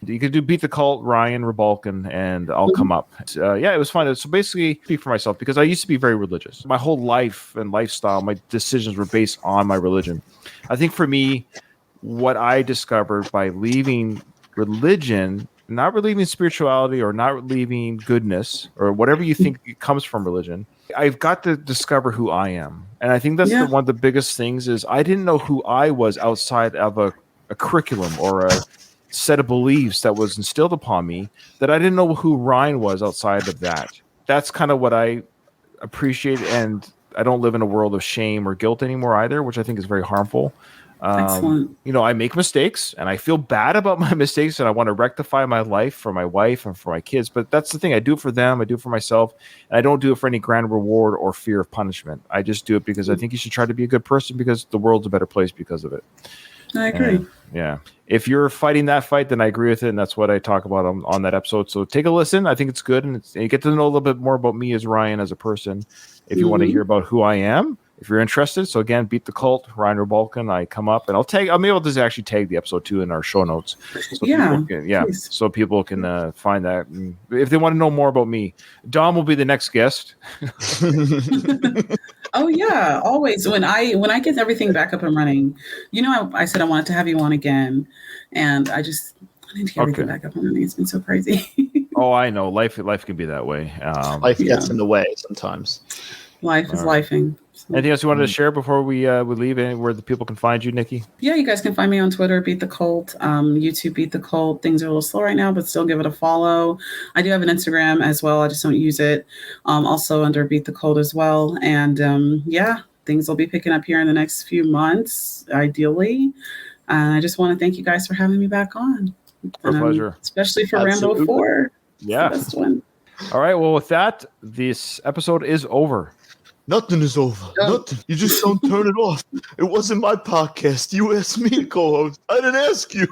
You could do Beat the Cult, Ryan Rebalkin, and I'll come up. It was fun. So basically, speak for myself, because I used to be very religious. My whole life and lifestyle, my decisions were based on my religion. I think for me, what I discovered by leaving religion, not leaving spirituality or not leaving goodness or whatever you think comes from religion, I've got to discover who I am. And I think that's one of the biggest things is I didn't know who I was outside of a curriculum or a set of beliefs that was instilled upon me, that I didn't know who Ryan was outside of that. That's kind of what I appreciate. And I don't live in a world of shame or guilt anymore either, which I think is very harmful. Excellent. I make mistakes and I feel bad about my mistakes and I want to rectify my life for my wife and for my kids. But that's the thing. I do it for them. I do it for myself. And I don't do it for any grand reward or fear of punishment. I just do it because I think you should try to be a good person, because the world's a better place because of it. I agree. If you're fighting that fight, then I agree with it. And that's what I talk about on that episode. So take a listen. I think it's good. And you get to know a little bit more about me as Ryan, as a person, if you want to hear about who I am. If you're interested, so again, Beat the Cult, Ryan Rebalkin, I come up and I'll be able to actually tag the episode too in our show notes. So people can find that. And if they want to know more about me, Dom will be the next guest. Oh yeah, always. When I get everything back up and running, I said I wanted to have you on again, and I need to get everything back up and running. It's been so crazy. Oh, I know. Life can be that way. Life gets in the way sometimes. Life is lifing. So. Anything else you wanted to share before we leave? Where the people can find you, Nikki? Yeah, you guys can find me on Twitter, Beat the Cult, YouTube, Beat the Cult. Things are a little slow right now, but still give it a follow. I do have an Instagram as well. I just don't use it. Also under Beat the Cult as well. And things will be picking up here in the next few months, ideally. And I just want to thank you guys for having me back on. Pleasure. Especially for Rambo 4. Yeah. The best one. All right. Well, with that, this episode is over. Nothing is over. Nothing. You just don't turn it off. It wasn't my podcast. You asked me to co-host. I didn't ask you.